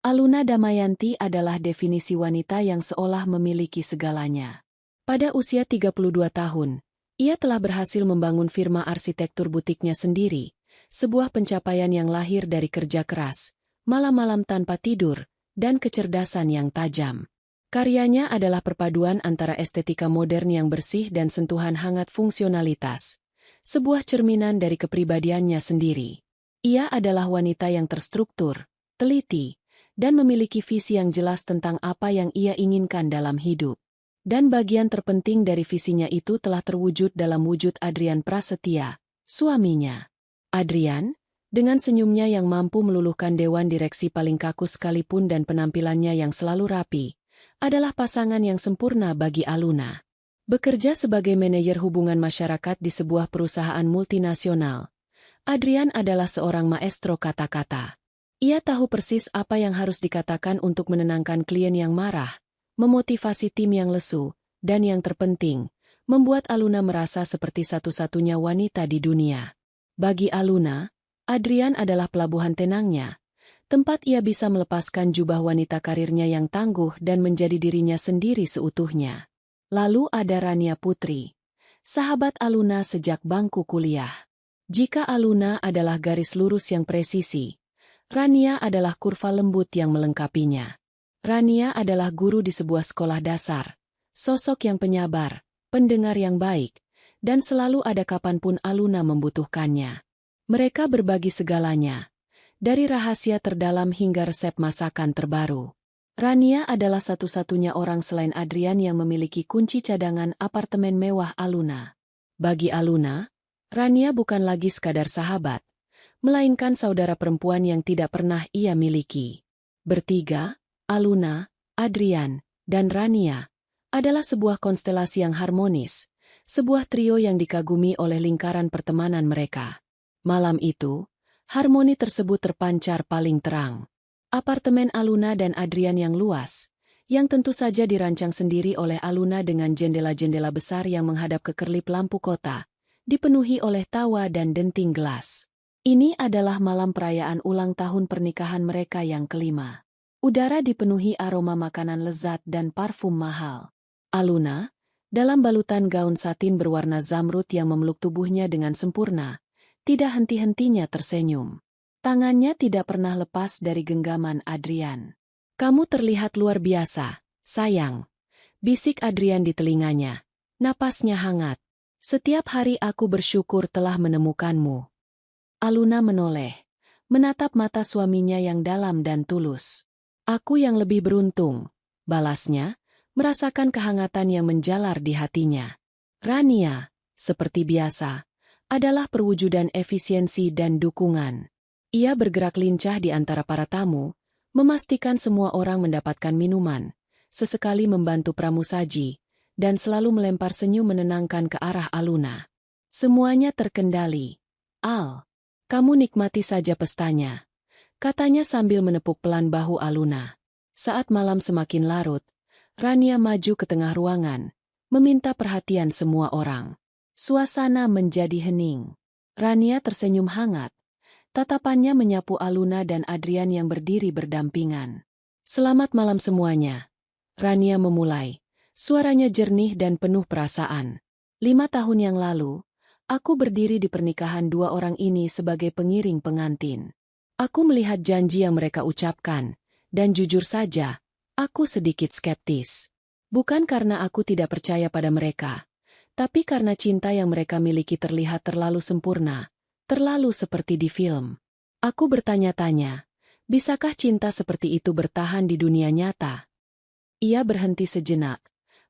Aluna Damayanti adalah definisi wanita yang seolah memiliki segalanya. Pada usia 32 tahun, ia telah berhasil membangun firma arsitektur butiknya sendiri, sebuah pencapaian yang lahir dari kerja keras, malam-malam tanpa tidur, dan kecerdasan yang tajam. Karyanya adalah perpaduan antara estetika modern yang bersih dan sentuhan hangat fungsionalitas, sebuah cerminan dari kepribadiannya sendiri. Ia adalah wanita yang terstruktur, teliti, dan memiliki visi yang jelas tentang apa yang ia inginkan dalam hidup. Dan bagian terpenting dari visinya itu telah terwujud dalam wujud Adrian Prasetya, suaminya. Adrian, dengan senyumnya yang mampu meluluhkan dewan direksi paling kaku sekalipun dan penampilannya yang selalu rapi, adalah pasangan yang sempurna bagi Aluna. Bekerja sebagai manajer hubungan masyarakat di sebuah perusahaan multinasional, Adrian adalah seorang maestro kata-kata. Ia tahu persis apa yang harus dikatakan untuk menenangkan klien yang marah, memotivasi tim yang lesu, dan yang terpenting, membuat Aluna merasa seperti satu-satunya wanita di dunia. Bagi Aluna, Adrian adalah pelabuhan tenangnya, tempat ia bisa melepaskan jubah wanita karirnya yang tangguh dan menjadi dirinya sendiri seutuhnya. Lalu ada Rania Putri, sahabat Aluna sejak bangku kuliah. Jika Aluna adalah garis lurus yang presisi, Rania adalah kurva lembut yang melengkapinya. Rania adalah guru di sebuah sekolah dasar, sosok yang penyabar, pendengar yang baik, dan selalu ada kapanpun Aluna membutuhkannya. Mereka berbagi segalanya, dari rahasia terdalam hingga resep masakan terbaru. Rania adalah satu-satunya orang selain Adrian yang memiliki kunci cadangan apartemen mewah Aluna. Bagi Aluna, Rania bukan lagi sekadar sahabat, melainkan saudara perempuan yang tidak pernah ia miliki. Bertiga, Aluna, Adrian, dan Rania, adalah sebuah konstelasi yang harmonis, sebuah trio yang dikagumi oleh lingkaran pertemanan mereka. Malam itu, harmoni tersebut terpancar paling terang. Apartemen Aluna dan Adrian yang luas, yang tentu saja dirancang sendiri oleh Aluna dengan jendela-jendela besar yang menghadap ke kerlip lampu kota, dipenuhi oleh tawa dan denting gelas. Ini adalah malam perayaan ulang tahun pernikahan mereka yang kelima. Udara dipenuhi aroma makanan lezat dan parfum mahal. Aluna, dalam balutan gaun satin berwarna zamrud yang memeluk tubuhnya dengan sempurna, tidak henti-hentinya tersenyum. Tangannya tidak pernah lepas dari genggaman Adrian. "Kamu terlihat luar biasa, sayang," bisik Adrian di telinganya. Napasnya hangat. "Setiap hari aku bersyukur telah menemukanmu." Aluna menoleh, menatap mata suaminya yang dalam dan tulus. "Aku yang lebih beruntung," balasnya, merasakan kehangatan yang menjalar di hatinya. Rania, seperti biasa, adalah perwujudan efisiensi dan dukungan. Ia bergerak lincah di antara para tamu, memastikan semua orang mendapatkan minuman, sesekali membantu pramusaji, dan selalu melempar senyum menenangkan ke arah Aluna. "Semuanya terkendali. Al, kamu nikmati saja pestanya," katanya sambil menepuk pelan bahu Aluna. Saat malam semakin larut, Rania maju ke tengah ruangan, meminta perhatian semua orang. Suasana menjadi hening. Rania tersenyum hangat. Tatapannya menyapu Aluna dan Adrian yang berdiri berdampingan. "Selamat malam semuanya." Rania memulai, suaranya jernih dan penuh perasaan. 5 tahun yang lalu, aku berdiri di pernikahan dua orang ini sebagai pengiring pengantin. Aku melihat janji yang mereka ucapkan, dan jujur saja, aku sedikit skeptis. Bukan karena aku tidak percaya pada mereka, tapi karena cinta yang mereka miliki terlihat terlalu sempurna, terlalu seperti di film. Aku bertanya-tanya, bisakah cinta seperti itu bertahan di dunia nyata? Ia berhenti sejenak,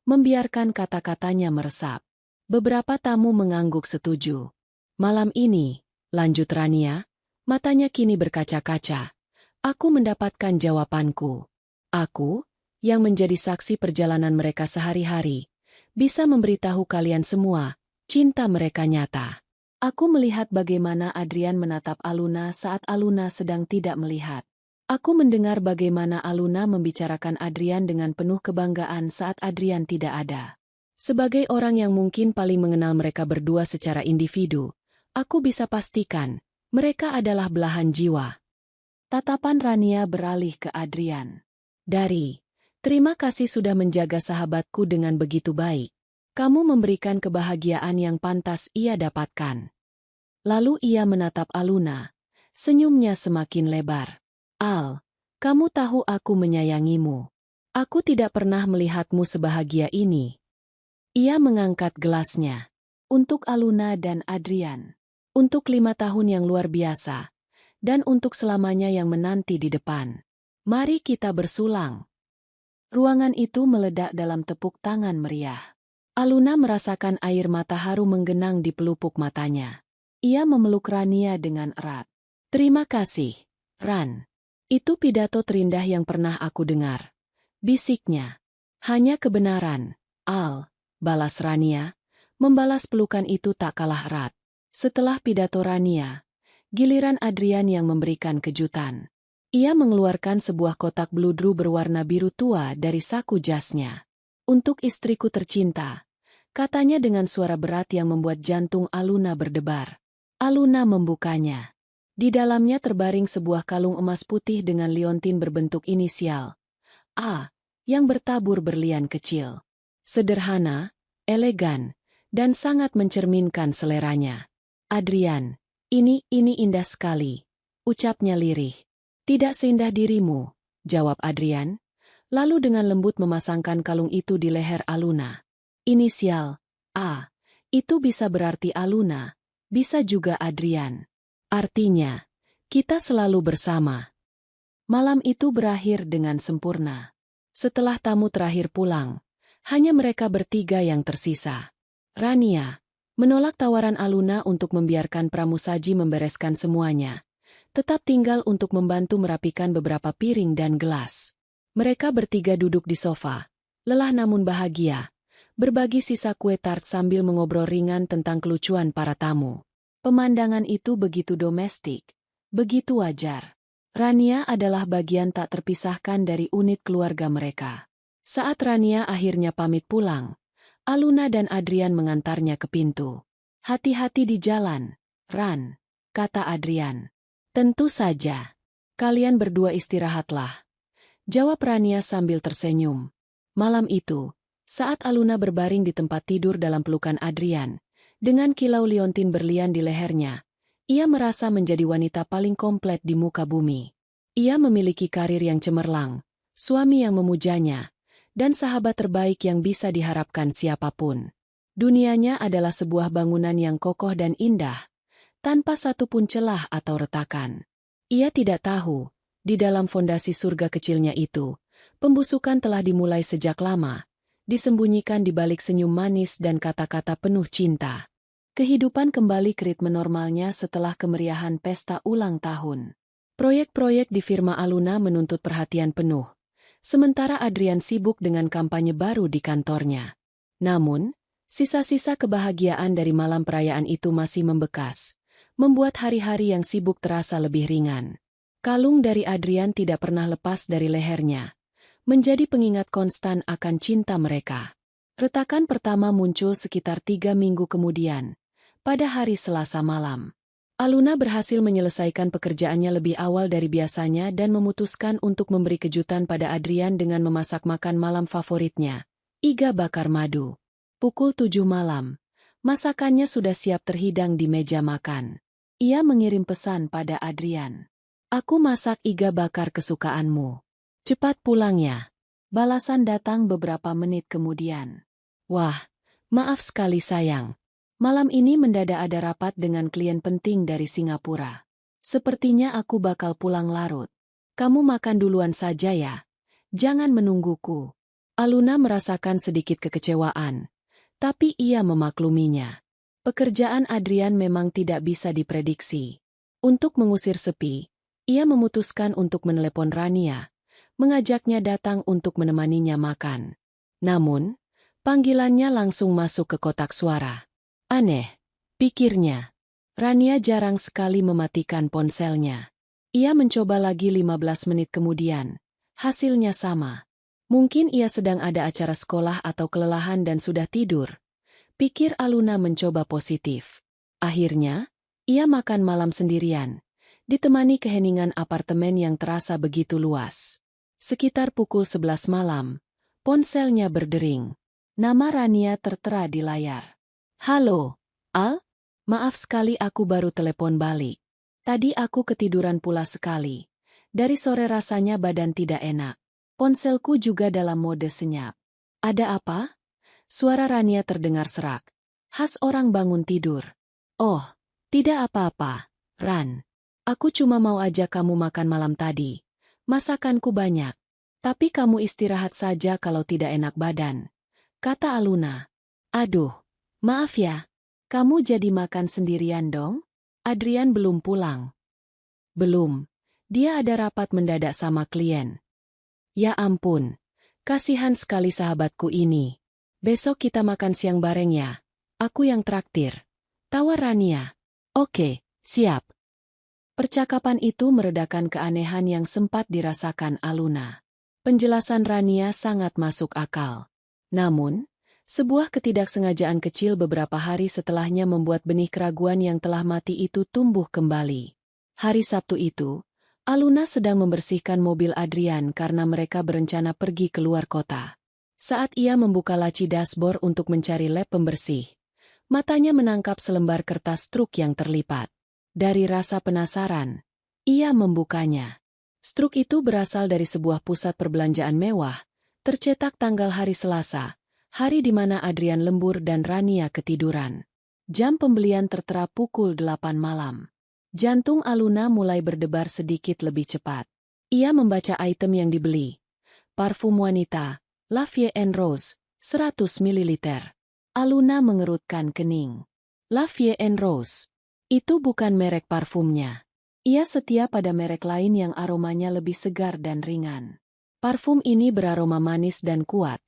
membiarkan kata-katanya meresap. Beberapa tamu mengangguk setuju. "Malam ini," lanjut Rania, matanya kini berkaca-kaca, "aku mendapatkan jawabanku. Aku, yang menjadi saksi perjalanan mereka sehari-hari, bisa memberitahu kalian semua, cinta mereka nyata." Aku melihat bagaimana Adrian menatap Aluna saat Aluna sedang tidak melihat. Aku mendengar bagaimana Aluna membicarakan Adrian dengan penuh kebanggaan saat Adrian tidak ada. Sebagai orang yang mungkin paling mengenal mereka berdua secara individu, aku bisa pastikan, mereka adalah belahan jiwa. Tatapan Rania beralih ke Adrian. Terima kasih sudah menjaga sahabatku dengan begitu baik. Kamu memberikan kebahagiaan yang pantas ia dapatkan. Lalu ia menatap Aluna. Senyumnya semakin lebar. Al, kamu tahu aku menyayangimu. Aku tidak pernah melihatmu sebahagia ini. Ia mengangkat gelasnya. Untuk Aluna dan Adrian. Untuk 5 tahun yang luar biasa. Dan untuk selamanya yang menanti di depan. Mari kita bersulang. Ruangan itu meledak dalam tepuk tangan meriah. Aluna merasakan air mata haru menggenang di pelupuk matanya. Ia memeluk Rania dengan erat. Terima kasih, Ran. Itu pidato terindah yang pernah aku dengar. Bisiknya. Hanya kebenaran, Al, balas Rania. Membalas pelukan itu tak kalah erat. Setelah pidato Rania, giliran Adrian yang memberikan kejutan. Ia mengeluarkan sebuah kotak bludru berwarna biru tua dari saku jasnya. Untuk istriku tercinta, katanya dengan suara berat yang membuat jantung Aluna berdebar. Aluna membukanya. Di dalamnya terbaring sebuah kalung emas putih dengan liontin berbentuk inisial A, yang bertabur berlian kecil. Sederhana, elegan, dan sangat mencerminkan seleranya. Adrian, ini indah sekali, ucapnya lirih. Tidak seindah dirimu, jawab Adrian, lalu dengan lembut memasangkan kalung itu di leher Aluna. Inisial A, itu bisa berarti Aluna, bisa juga Adrian. Artinya, kita selalu bersama. Malam itu berakhir dengan sempurna. Setelah tamu terakhir pulang, hanya mereka bertiga yang tersisa. Rania menolak tawaran Aluna untuk membiarkan pramusaji membereskan semuanya. Tetap tinggal untuk membantu merapikan beberapa piring dan gelas. Mereka bertiga duduk di sofa, lelah namun bahagia, berbagi sisa kue tart sambil mengobrol ringan tentang kelucuan para tamu. Pemandangan itu begitu domestik, begitu wajar. Rania adalah bagian tak terpisahkan dari unit keluarga mereka. Saat Rania akhirnya pamit pulang, Aluna dan Adrian mengantarnya ke pintu. Hati-hati di jalan, Ran, kata Adrian. Tentu saja. Kalian berdua istirahatlah, jawab Rania sambil tersenyum. Malam itu, saat Aluna berbaring di tempat tidur dalam pelukan Adrian, dengan kilau liontin berlian di lehernya, ia merasa menjadi wanita paling komplit di muka bumi. Ia memiliki karir yang cemerlang, suami yang memujanya, dan sahabat terbaik yang bisa diharapkan siapapun. Dunianya adalah sebuah bangunan yang kokoh dan indah, tanpa satu pun celah atau retakan. Ia tidak tahu, di dalam fondasi surga kecilnya itu, pembusukan telah dimulai sejak lama, disembunyikan di balik senyum manis dan kata-kata penuh cinta. Kehidupan kembali ke ritme normalnya setelah kemeriahan pesta ulang tahun. Proyek-proyek di firma Aluna menuntut perhatian penuh, sementara Adrian sibuk dengan kampanye baru di kantornya. Namun, sisa-sisa kebahagiaan dari malam perayaan itu masih membekas, membuat hari-hari yang sibuk terasa lebih ringan. Kalung dari Adrian tidak pernah lepas dari lehernya, menjadi pengingat konstan akan cinta mereka. Retakan pertama muncul sekitar 3 minggu kemudian, pada hari Selasa malam. Aluna berhasil menyelesaikan pekerjaannya lebih awal dari biasanya dan memutuskan untuk memberi kejutan pada Adrian dengan memasak makan malam favoritnya, iga bakar madu. Pukul 7 malam, masakannya sudah siap terhidang di meja makan. Ia mengirim pesan pada Adrian. Aku masak iga bakar kesukaanmu. Cepat pulang ya. Balasan datang beberapa menit kemudian. Wah, maaf sekali sayang. Malam ini mendadak ada rapat dengan klien penting dari Singapura. Sepertinya aku bakal pulang larut. Kamu makan duluan saja ya. Jangan menungguku. Aluna merasakan sedikit kekecewaan, tapi ia memakluminya. Pekerjaan Adrian memang tidak bisa diprediksi. Untuk mengusir sepi, ia memutuskan untuk menelepon Rania, mengajaknya datang untuk menemaninya makan. Namun, panggilannya langsung masuk ke kotak suara. Aneh, pikirnya. Rania jarang sekali mematikan ponselnya. Ia mencoba lagi 15 menit kemudian. Hasilnya sama. Mungkin ia sedang ada acara sekolah atau kelelahan dan sudah tidur. Pikir Aluna mencoba positif. Akhirnya, ia makan malam sendirian. ditemani keheningan apartemen yang terasa begitu luas. Sekitar pukul 11 malam, ponselnya berdering. Nama Rania tertera di layar. "Halo, Al? Maaf sekali aku baru telepon balik. Tadi aku ketiduran pula sekali. Dari sore rasanya badan tidak enak. Ponselku juga dalam mode senyap." "Ada apa?" Suara Rania terdengar serak. Khas orang bangun tidur. "Oh, tidak apa-apa, Ran. Aku cuma mau ajak kamu makan malam tadi. Masakanku banyak. Tapi kamu istirahat saja kalau tidak enak badan," kata Aluna. "Aduh, maaf ya. Kamu jadi makan sendirian dong?" Adrian belum pulang. "Belum. Dia ada rapat mendadak sama klien." "Ya ampun. Kasihan sekali sahabatku ini. Besok kita makan siang bareng ya. Aku yang traktir," tawar Rania. "Oke, siap." Percakapan itu meredakan keanehan yang sempat dirasakan Aluna. Penjelasan Rania sangat masuk akal. Namun, sebuah ketidaksengajaan kecil beberapa hari setelahnya membuat benih keraguan yang telah mati itu tumbuh kembali. Hari Sabtu itu, Aluna sedang membersihkan mobil Adrian karena mereka berencana pergi keluar kota. Saat ia membuka laci dashboard untuk mencari lap pembersih, matanya menangkap selembar kertas truk yang terlipat. Dari rasa penasaran, ia membukanya. Struk itu berasal dari sebuah pusat perbelanjaan mewah, tercetak tanggal hari Selasa, hari di mana Adrian lembur dan Rania ketiduran. Jam pembelian tertera pukul 8 malam. Jantung Aluna mulai berdebar sedikit lebih cepat. Ia membaca item yang dibeli. Parfum wanita, La Vie en Rose, 100 ml. Aluna mengerutkan kening. La Vie en Rose. Itu bukan merek parfumnya. Ia setia pada merek lain yang aromanya lebih segar dan ringan. Parfum ini beraroma manis dan kuat,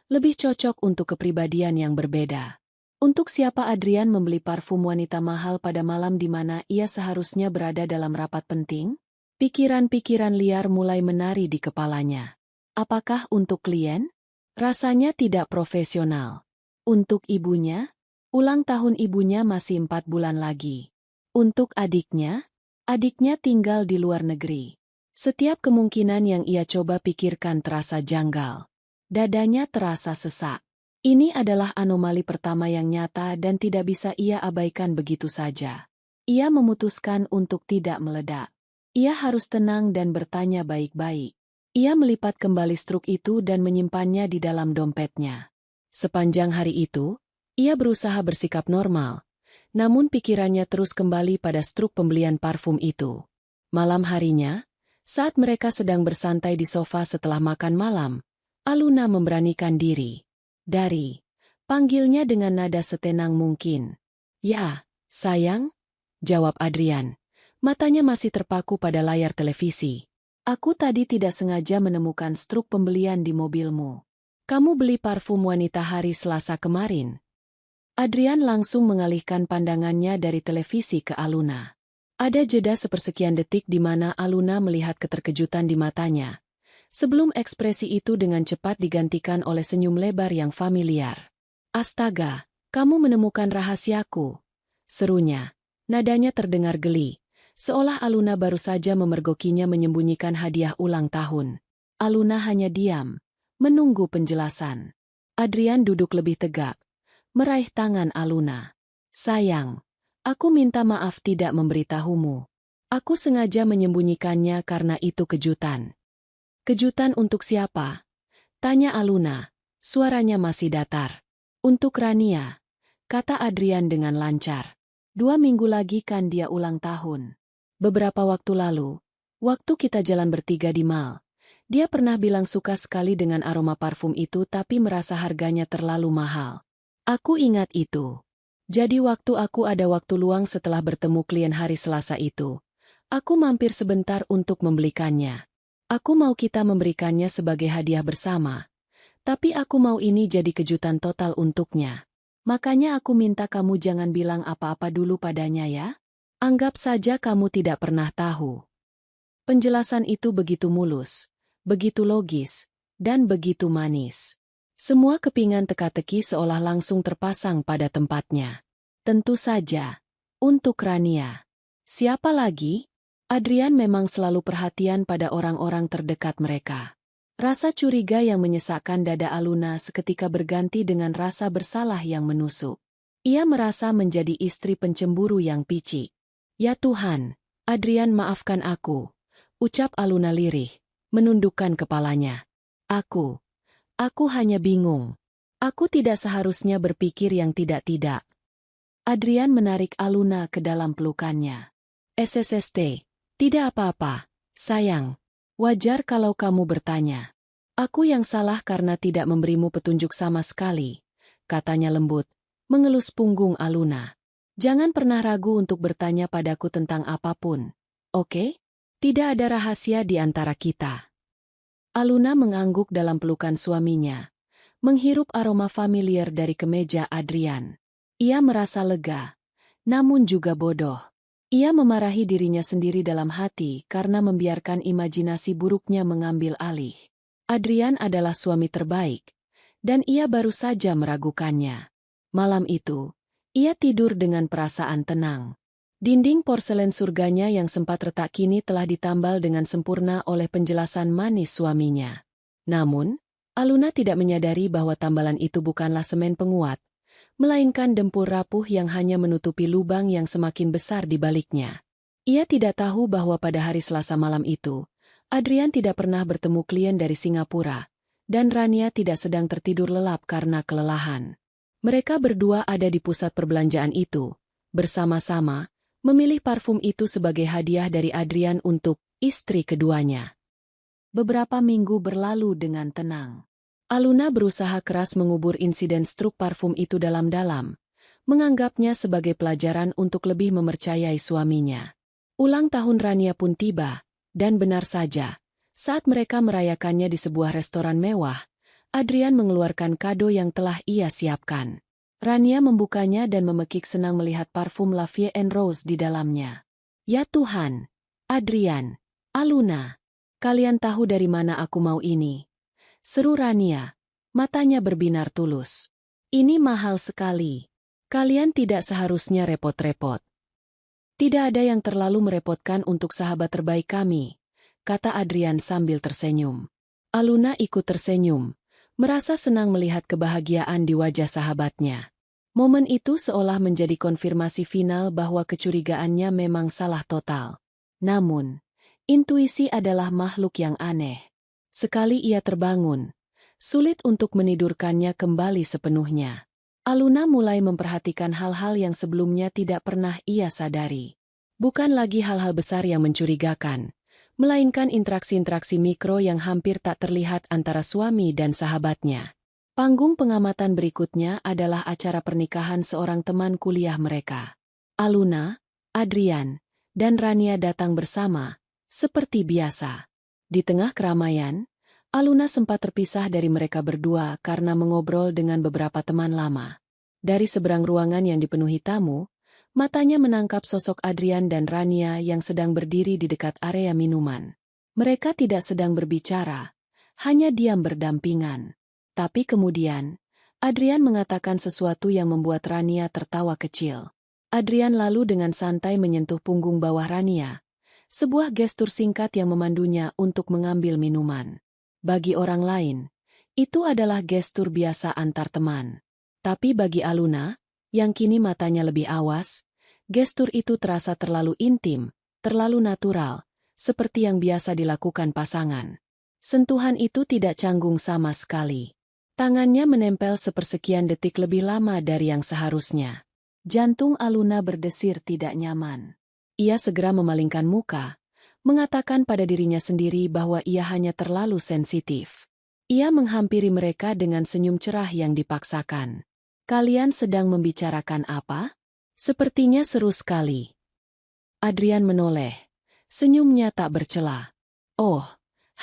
lebih cocok untuk kepribadian yang berbeda. Untuk siapa Adrian membeli parfum wanita mahal pada malam di mana ia seharusnya berada dalam rapat penting? Pikiran-pikiran liar mulai menari di kepalanya. Apakah untuk klien? Rasanya tidak profesional. Untuk ibunya? Ulang tahun ibunya masih 4 bulan lagi. Untuk adiknya? Adiknya tinggal di luar negeri. Setiap kemungkinan yang ia coba pikirkan terasa janggal. Dadanya terasa sesak. Ini adalah anomali pertama yang nyata dan tidak bisa ia abaikan begitu saja. Ia memutuskan untuk tidak meledak. Ia harus tenang dan bertanya baik-baik. Ia melipat kembali struk itu dan menyimpannya di dalam dompetnya. Sepanjang hari itu, ia berusaha bersikap normal, namun pikirannya terus kembali pada struk pembelian parfum itu. Malam harinya, saat mereka sedang bersantai di sofa setelah makan malam, Aluna memberanikan diri. Panggilnya dengan nada setenang mungkin. "Ya, sayang," jawab Adrian. Matanya masih terpaku pada layar televisi. "Aku tadi tidak sengaja menemukan struk pembelian di mobilmu. Kamu beli parfum wanita hari Selasa kemarin?" Adrian langsung mengalihkan pandangannya dari televisi ke Aluna. Ada jeda sepersekian detik di mana Aluna melihat keterkejutan di matanya, sebelum ekspresi itu dengan cepat digantikan oleh senyum lebar yang familiar. "Astaga, kamu menemukan rahasiaku," serunya. Nadanya terdengar geli, seolah Aluna baru saja memergokinya menyembunyikan hadiah ulang tahun. Aluna hanya diam, menunggu penjelasan. Adrian duduk lebih tegak, meraih tangan Aluna. "Sayang, aku minta maaf tidak memberitahumu. Aku sengaja menyembunyikannya karena itu kejutan." "Kejutan untuk siapa?" tanya Aluna, suaranya masih datar. "Untuk Rania," kata Adrian dengan lancar. 2 minggu lagi kan dia ulang tahun. Beberapa waktu lalu, waktu kita jalan bertiga di mall, dia pernah bilang suka sekali dengan aroma parfum itu tapi merasa harganya terlalu mahal. Aku ingat itu. Jadi waktu aku ada waktu luang setelah bertemu klien hari Selasa itu, aku mampir sebentar untuk membelikannya. Aku mau kita memberikannya sebagai hadiah bersama. Tapi aku mau ini jadi kejutan total untuknya. Makanya aku minta kamu jangan bilang apa-apa dulu padanya ya. Anggap saja kamu tidak pernah tahu." Penjelasan itu begitu mulus, begitu logis, dan begitu manis. Semua kepingan teka-teki seolah langsung terpasang pada tempatnya. Tentu saja, untuk Rania. Siapa lagi? Adrian memang selalu perhatian pada orang-orang terdekat mereka. Rasa curiga yang menyesakkan dada Aluna seketika berganti dengan rasa bersalah yang menusuk. Ia merasa menjadi istri pencemburu yang picik. "Ya Tuhan, Adrian, maafkan aku," ucap Aluna lirih, menundukkan kepalanya. Aku hanya bingung. Aku tidak seharusnya berpikir yang tidak-tidak." Adrian menarik Aluna ke dalam pelukannya. "SSST, tidak apa-apa, sayang. Wajar kalau kamu bertanya. Aku yang salah karena tidak memberimu petunjuk sama sekali," katanya lembut, mengelus punggung Aluna. "Jangan pernah ragu untuk bertanya padaku tentang apapun, oke? Tidak ada rahasia di antara kita." Aluna mengangguk dalam pelukan suaminya, menghirup aroma familiar dari kemeja Adrian. Ia merasa lega, namun juga bodoh. Ia memarahi dirinya sendiri dalam hati karena membiarkan imajinasi buruknya mengambil alih. Adrian adalah suami terbaik, dan ia baru saja meragukannya. Malam itu, ia tidur dengan perasaan tenang. Dinding porselen surganya yang sempat retak kini telah ditambal dengan sempurna oleh penjelasan manis suaminya. Namun, Aluna tidak menyadari bahwa tambalan itu bukanlah semen penguat, melainkan dempul rapuh yang hanya menutupi lubang yang semakin besar di baliknya. Ia tidak tahu bahwa pada hari Selasa malam itu, Adrian tidak pernah bertemu klien dari Singapura, dan Rania tidak sedang tertidur lelap karena kelelahan. Mereka berdua ada di pusat perbelanjaan itu, bersama-sama, memilih parfum itu sebagai hadiah dari Adrian untuk istri keduanya. Beberapa minggu berlalu dengan tenang. Aluna berusaha keras mengubur insiden struk parfum itu dalam-dalam, menganggapnya sebagai pelajaran untuk lebih mempercayai suaminya. Ulang tahun Rania pun tiba, dan benar saja, saat mereka merayakannya di sebuah restoran mewah, Adrian mengeluarkan kado yang telah ia siapkan. Rania membukanya dan memekik senang melihat parfum La Vie en Rose di dalamnya. "Ya Tuhan, Adrian, Aluna, kalian tahu dari mana aku mau ini?" seru Rania, matanya berbinar tulus. "Ini mahal sekali. Kalian tidak seharusnya repot-repot." "Tidak ada yang terlalu merepotkan untuk sahabat terbaik kami," kata Adrian sambil tersenyum. Aluna ikut tersenyum, merasa senang melihat kebahagiaan di wajah sahabatnya. Momen itu seolah menjadi konfirmasi final bahwa kecurigaannya memang salah total. Namun, intuisi adalah makhluk yang aneh. Sekali ia terbangun, sulit untuk menidurkannya kembali sepenuhnya. Aluna mulai memperhatikan hal-hal yang sebelumnya tidak pernah ia sadari. Bukan lagi hal-hal besar yang mencurigakan, melainkan interaksi-interaksi mikro yang hampir tak terlihat antara suami dan sahabatnya. Panggung pengamatan berikutnya adalah acara pernikahan seorang teman kuliah mereka. Aluna, Adrian, dan Rania datang bersama, seperti biasa. Di tengah keramaian, Aluna sempat terpisah dari mereka berdua karena mengobrol dengan beberapa teman lama. Dari seberang ruangan yang dipenuhi tamu, matanya menangkap sosok Adrian dan Rania yang sedang berdiri di dekat area minuman. Mereka tidak sedang berbicara, hanya diam berdampingan. Tapi kemudian, Adrian mengatakan sesuatu yang membuat Rania tertawa kecil. Adrian lalu dengan santai menyentuh punggung bawah Rania, sebuah gestur singkat yang memandunya untuk mengambil minuman. Bagi orang lain, itu adalah gestur biasa antar teman. Tapi bagi Aluna, yang kini matanya lebih awas, gestur itu terasa terlalu intim, terlalu natural, seperti yang biasa dilakukan pasangan. Sentuhan itu tidak canggung sama sekali. Tangannya menempel sepersekian detik lebih lama dari yang seharusnya. Jantung Aluna berdesir tidak nyaman. Ia segera memalingkan muka, mengatakan pada dirinya sendiri bahwa ia hanya terlalu sensitif. Ia menghampiri mereka dengan senyum cerah yang dipaksakan. "Kalian sedang membicarakan apa? Sepertinya seru sekali." Adrian menoleh. Senyumnya tak bercela. "Oh,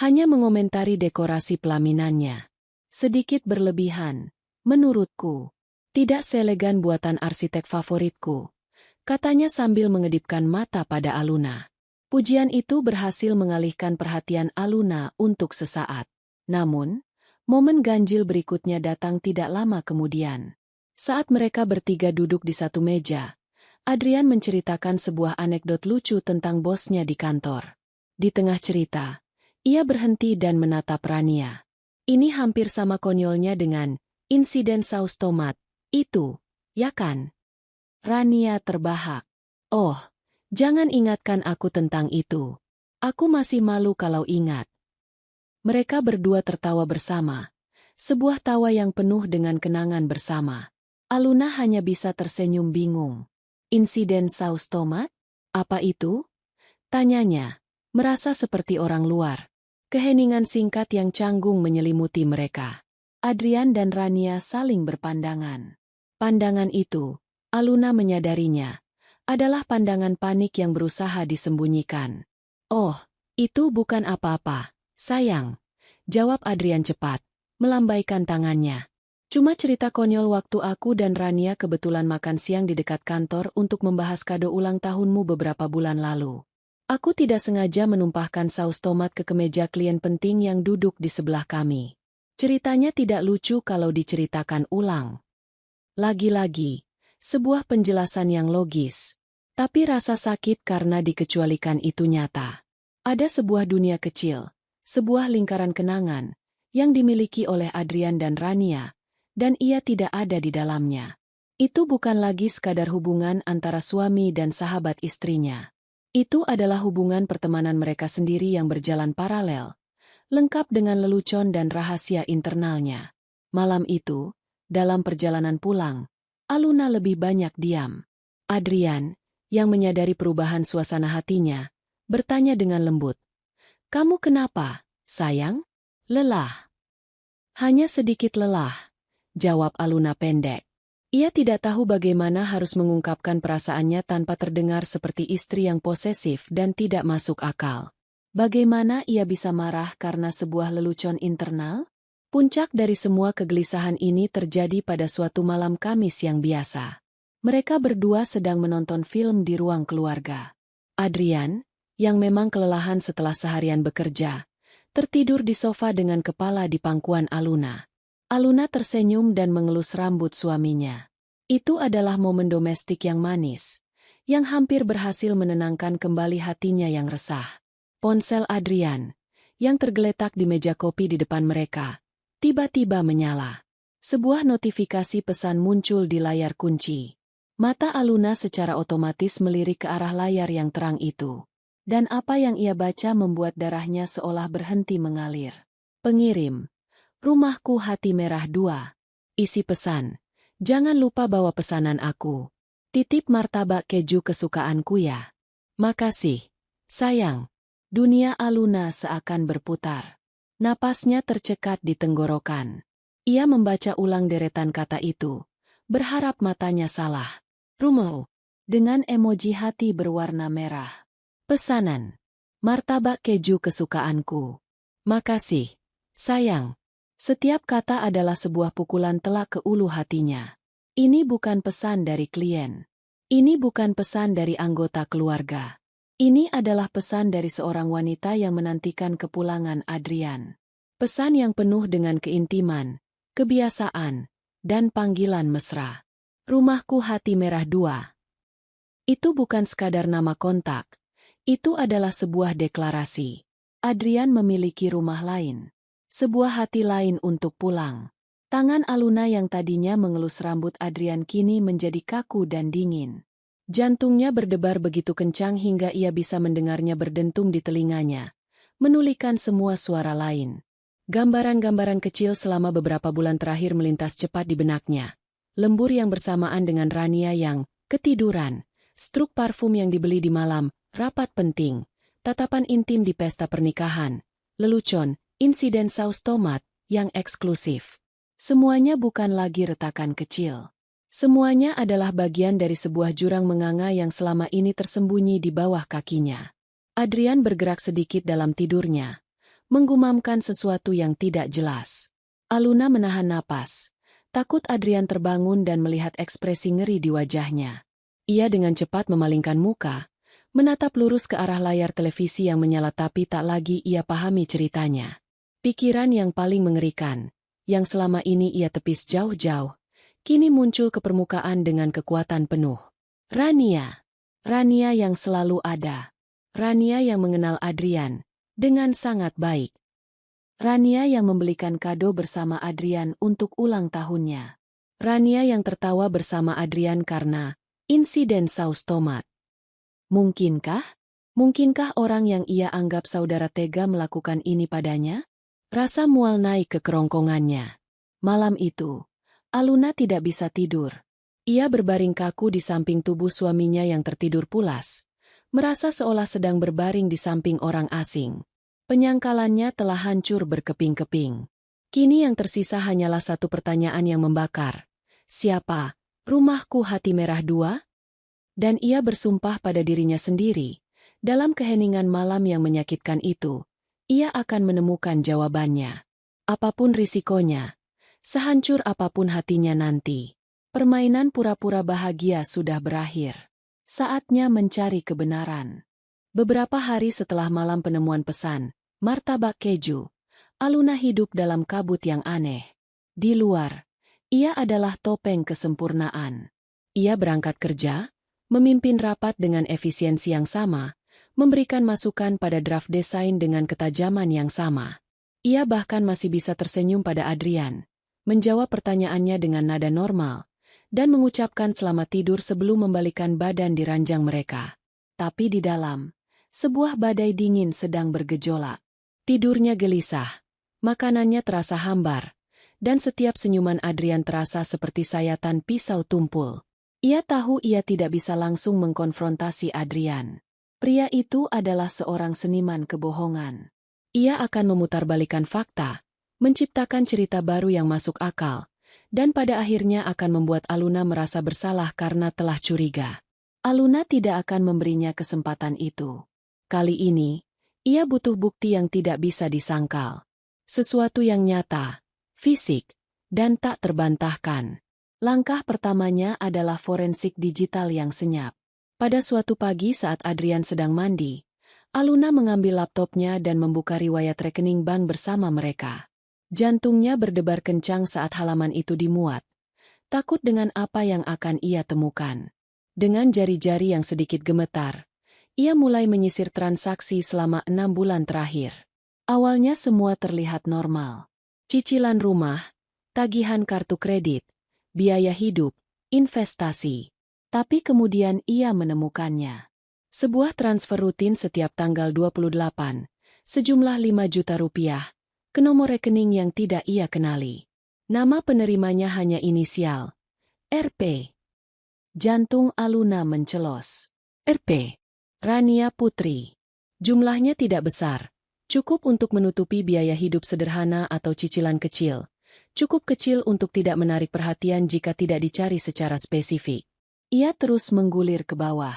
hanya mengomentari dekorasi pelaminannya. Sedikit berlebihan, menurutku. Tidak seelegan buatan arsitek favoritku," katanya sambil mengedipkan mata pada Aluna. Pujian itu berhasil mengalihkan perhatian Aluna untuk sesaat. Namun, momen ganjil berikutnya datang tidak lama kemudian. Saat mereka bertiga duduk di satu meja, Adrian menceritakan sebuah anekdot lucu tentang bosnya di kantor. Di tengah cerita, ia berhenti dan menatap Rania. Ini hampir sama konyolnya dengan insiden saus tomat. Itu, ya kan? Rania terbahak. Oh, jangan ingatkan aku tentang itu. Aku masih malu kalau ingat. Mereka berdua tertawa bersama. Sebuah tawa yang penuh dengan kenangan bersama. Aluna hanya bisa tersenyum bingung. Insiden saus tomat? Apa itu? Tanyanya, merasa seperti orang luar. Keheningan singkat yang canggung menyelimuti mereka. Adrian dan Rania saling berpandangan. Pandangan itu, Aluna menyadarinya, adalah pandangan panik yang berusaha disembunyikan. Oh, itu bukan apa-apa, sayang. Jawab Adrian cepat, melambaikan tangannya. Cuma cerita konyol waktu aku dan Rania kebetulan makan siang di dekat kantor untuk membahas kado ulang tahunmu beberapa bulan lalu. Aku tidak sengaja menumpahkan saus tomat ke kemeja klien penting yang duduk di sebelah kami. Ceritanya tidak lucu kalau diceritakan ulang. Lagi-lagi, sebuah penjelasan yang logis. Tapi rasa sakit karena dikecualikan itu nyata. Ada sebuah dunia kecil, sebuah lingkaran kenangan, yang dimiliki oleh Adrian dan Rania, dan ia tidak ada di dalamnya. Itu bukan lagi sekadar hubungan antara suami dan sahabat istrinya. Itu adalah hubungan pertemanan mereka sendiri yang berjalan paralel, lengkap dengan lelucon dan rahasia internalnya. Malam itu, dalam perjalanan pulang, Aluna lebih banyak diam. Adrian, yang menyadari perubahan suasana hatinya, bertanya dengan lembut, "Kamu kenapa, sayang?" "Lelah." "Hanya sedikit lelah," jawab Aluna pendek. Ia tidak tahu bagaimana harus mengungkapkan perasaannya tanpa terdengar seperti istri yang posesif dan tidak masuk akal. Bagaimana ia bisa marah karena sebuah lelucon internal? Puncak dari semua kegelisahan ini terjadi pada suatu malam Kamis yang biasa. Mereka berdua sedang menonton film di ruang keluarga. Adrian, yang memang kelelahan setelah seharian bekerja, tertidur di sofa dengan kepala di pangkuan Aluna. Aluna tersenyum dan mengelus rambut suaminya. Itu adalah momen domestik yang manis, yang hampir berhasil menenangkan kembali hatinya yang resah. Ponsel Adrian, yang tergeletak di meja kopi di depan mereka, tiba-tiba menyala. Sebuah notifikasi pesan muncul di layar kunci. Mata Aluna secara otomatis melirik ke arah layar yang terang itu. Dan apa yang ia baca membuat darahnya seolah berhenti mengalir. Pengirim. Rumahku Hati Merah 2. Isi pesan. Jangan lupa bawa pesanan aku. Titip martabak keju kesukaanku ya. Makasih. Sayang. Dunia Aluna seakan berputar. Napasnya tercekat di tenggorokan. Ia membaca ulang deretan kata itu. Berharap matanya salah. Rumau. Dengan emoji hati berwarna merah. Pesanan. Martabak keju kesukaanku. Makasih. Sayang. Setiap kata adalah sebuah pukulan telak ke ulu hatinya. Ini bukan pesan dari klien. Ini bukan pesan dari anggota keluarga. Ini adalah pesan dari seorang wanita yang menantikan kepulangan Adrian. Pesan yang penuh dengan keintiman, kebiasaan, dan panggilan mesra. Rumahku Hati Merah 2. Itu bukan sekadar nama kontak. Itu adalah sebuah deklarasi. Adrian memiliki rumah lain. Sebuah hati lain untuk pulang. Tangan Aluna yang tadinya mengelus rambut Adrian kini menjadi kaku dan dingin. Jantungnya berdebar begitu kencang hingga ia bisa mendengarnya berdentum di telinganya, menulikan semua suara lain. Gambaran-gambaran kecil selama beberapa bulan terakhir melintas cepat di benaknya. Lembur yang bersamaan dengan Rania yang ketiduran, struk parfum yang dibeli di malam, rapat penting, tatapan intim di pesta pernikahan, lelucon, insiden saus tomat, yang eksklusif. Semuanya bukan lagi retakan kecil. Semuanya adalah bagian dari sebuah jurang menganga yang selama ini tersembunyi di bawah kakinya. Adrian bergerak sedikit dalam tidurnya, menggumamkan sesuatu yang tidak jelas. Aluna menahan napas, takut Adrian terbangun dan melihat ekspresi ngeri di wajahnya. Ia dengan cepat memalingkan muka, menatap lurus ke arah layar televisi yang menyala tapi tak lagi ia pahami ceritanya. Pikiran yang paling mengerikan, yang selama ini ia tepis jauh-jauh, kini muncul ke permukaan dengan kekuatan penuh. Rania. Rania yang selalu ada. Rania yang mengenal Adrian dengan sangat baik. Rania yang membelikan kado bersama Adrian untuk ulang tahunnya. Rania yang tertawa bersama Adrian karena insiden saus tomat. Mungkinkah? Mungkinkah orang yang ia anggap saudara tega melakukan ini padanya? Rasa mual naik ke kerongkongannya. Malam itu, Aluna tidak bisa tidur. Ia berbaring kaku di samping tubuh suaminya yang tertidur pulas, merasa seolah sedang berbaring di samping orang asing. Penyangkalannya telah hancur berkeping-keping. Kini yang tersisa hanyalah satu pertanyaan yang membakar. Siapa? Rumahku Hati Merah 2? Dan ia bersumpah pada dirinya sendiri, dalam keheningan malam yang menyakitkan itu, ia akan menemukan jawabannya. Apapun risikonya, sehancur apapun hatinya nanti. Permainan pura-pura bahagia sudah berakhir. Saatnya mencari kebenaran. Beberapa hari setelah malam penemuan pesan, martabak keju, Aluna hidup dalam kabut yang aneh. Di luar, ia adalah topeng kesempurnaan. Ia berangkat kerja, memimpin rapat dengan efisiensi yang sama, memberikan masukan pada draft desain dengan ketajaman yang sama. Ia bahkan masih bisa tersenyum pada Adrian, menjawab pertanyaannya dengan nada normal, dan mengucapkan selamat tidur sebelum membalikan badan di ranjang mereka. Tapi di dalam, sebuah badai dingin sedang bergejolak. Tidurnya gelisah, makanannya terasa hambar, dan setiap senyuman Adrian terasa seperti sayatan pisau tumpul. Ia tahu ia tidak bisa langsung mengkonfrontasi Adrian. Pria itu adalah seorang seniman kebohongan. Ia akan memutarbalikkan fakta, menciptakan cerita baru yang masuk akal, dan pada akhirnya akan membuat Aluna merasa bersalah karena telah curiga. Aluna tidak akan memberinya kesempatan itu. Kali ini, ia butuh bukti yang tidak bisa disangkal. Sesuatu yang nyata, fisik, dan tak terbantahkan. Langkah pertamanya adalah forensik digital yang senyap. Pada suatu pagi saat Adrian sedang mandi, Aluna mengambil laptopnya dan membuka riwayat rekening bank bersama mereka. Jantungnya berdebar kencang saat halaman itu dimuat, takut dengan apa yang akan ia temukan. Dengan jari-jari yang sedikit gemetar, ia mulai menyisir transaksi selama 6 bulan terakhir. Awalnya semua terlihat normal. Cicilan rumah, tagihan kartu kredit, biaya hidup, investasi. Tapi kemudian ia menemukannya. Sebuah transfer rutin setiap tanggal 28, sejumlah 5 juta rupiah, ke nomor rekening yang tidak ia kenali. Nama penerimanya hanya inisial, RP. Jantung Aluna mencelos. RP. Rania Putri. Jumlahnya tidak besar, cukup untuk menutupi biaya hidup sederhana atau cicilan kecil. Cukup kecil untuk tidak menarik perhatian jika tidak dicari secara spesifik. Ia terus menggulir ke bawah.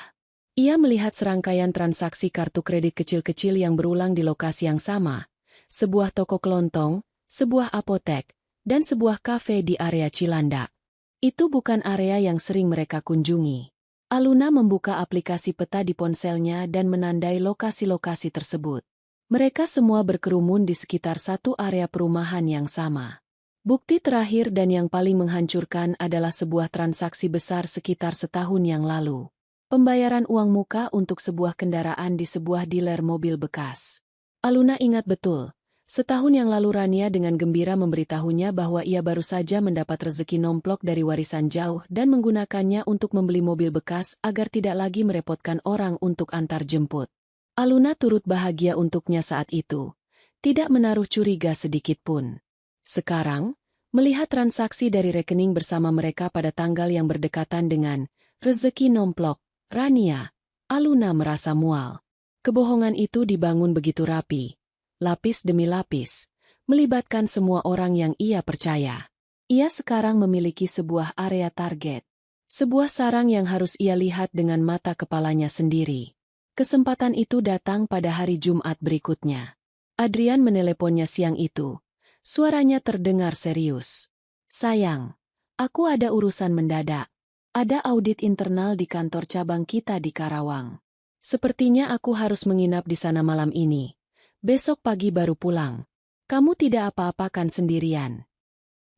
Ia melihat serangkaian transaksi kartu kredit kecil-kecil yang berulang di lokasi yang sama. Sebuah toko kelontong, sebuah apotek, dan sebuah kafe di area Cilandak. Itu bukan area yang sering mereka kunjungi. Aluna membuka aplikasi peta di ponselnya dan menandai lokasi-lokasi tersebut. Mereka semua berkerumun di sekitar satu area perumahan yang sama. Bukti terakhir dan yang paling menghancurkan adalah sebuah transaksi besar sekitar setahun yang lalu. Pembayaran uang muka untuk sebuah kendaraan di sebuah dealer mobil bekas. Aluna ingat betul. Setahun yang lalu Rania dengan gembira memberitahunya bahwa ia baru saja mendapat rezeki nomplok dari warisan jauh dan menggunakannya untuk membeli mobil bekas agar tidak lagi merepotkan orang untuk antar jemput. Aluna turut bahagia untuknya saat itu, tidak menaruh curiga sedikit pun. Sekarang, melihat transaksi dari rekening bersama mereka pada tanggal yang berdekatan dengan rezeki nomplok Rania, Aluna merasa mual. Kebohongan itu dibangun begitu rapi, lapis demi lapis, melibatkan semua orang yang ia percaya. Ia sekarang memiliki sebuah area target. Sebuah sarang yang harus ia lihat dengan mata kepalanya sendiri. Kesempatan itu datang pada hari Jumat berikutnya. Adrian meneleponnya siang itu. Suaranya terdengar serius. Sayang, aku ada urusan mendadak. Ada audit internal di kantor cabang kita di Karawang. Sepertinya aku harus menginap di sana malam ini. Besok pagi baru pulang. Kamu tidak apa-apakan sendirian?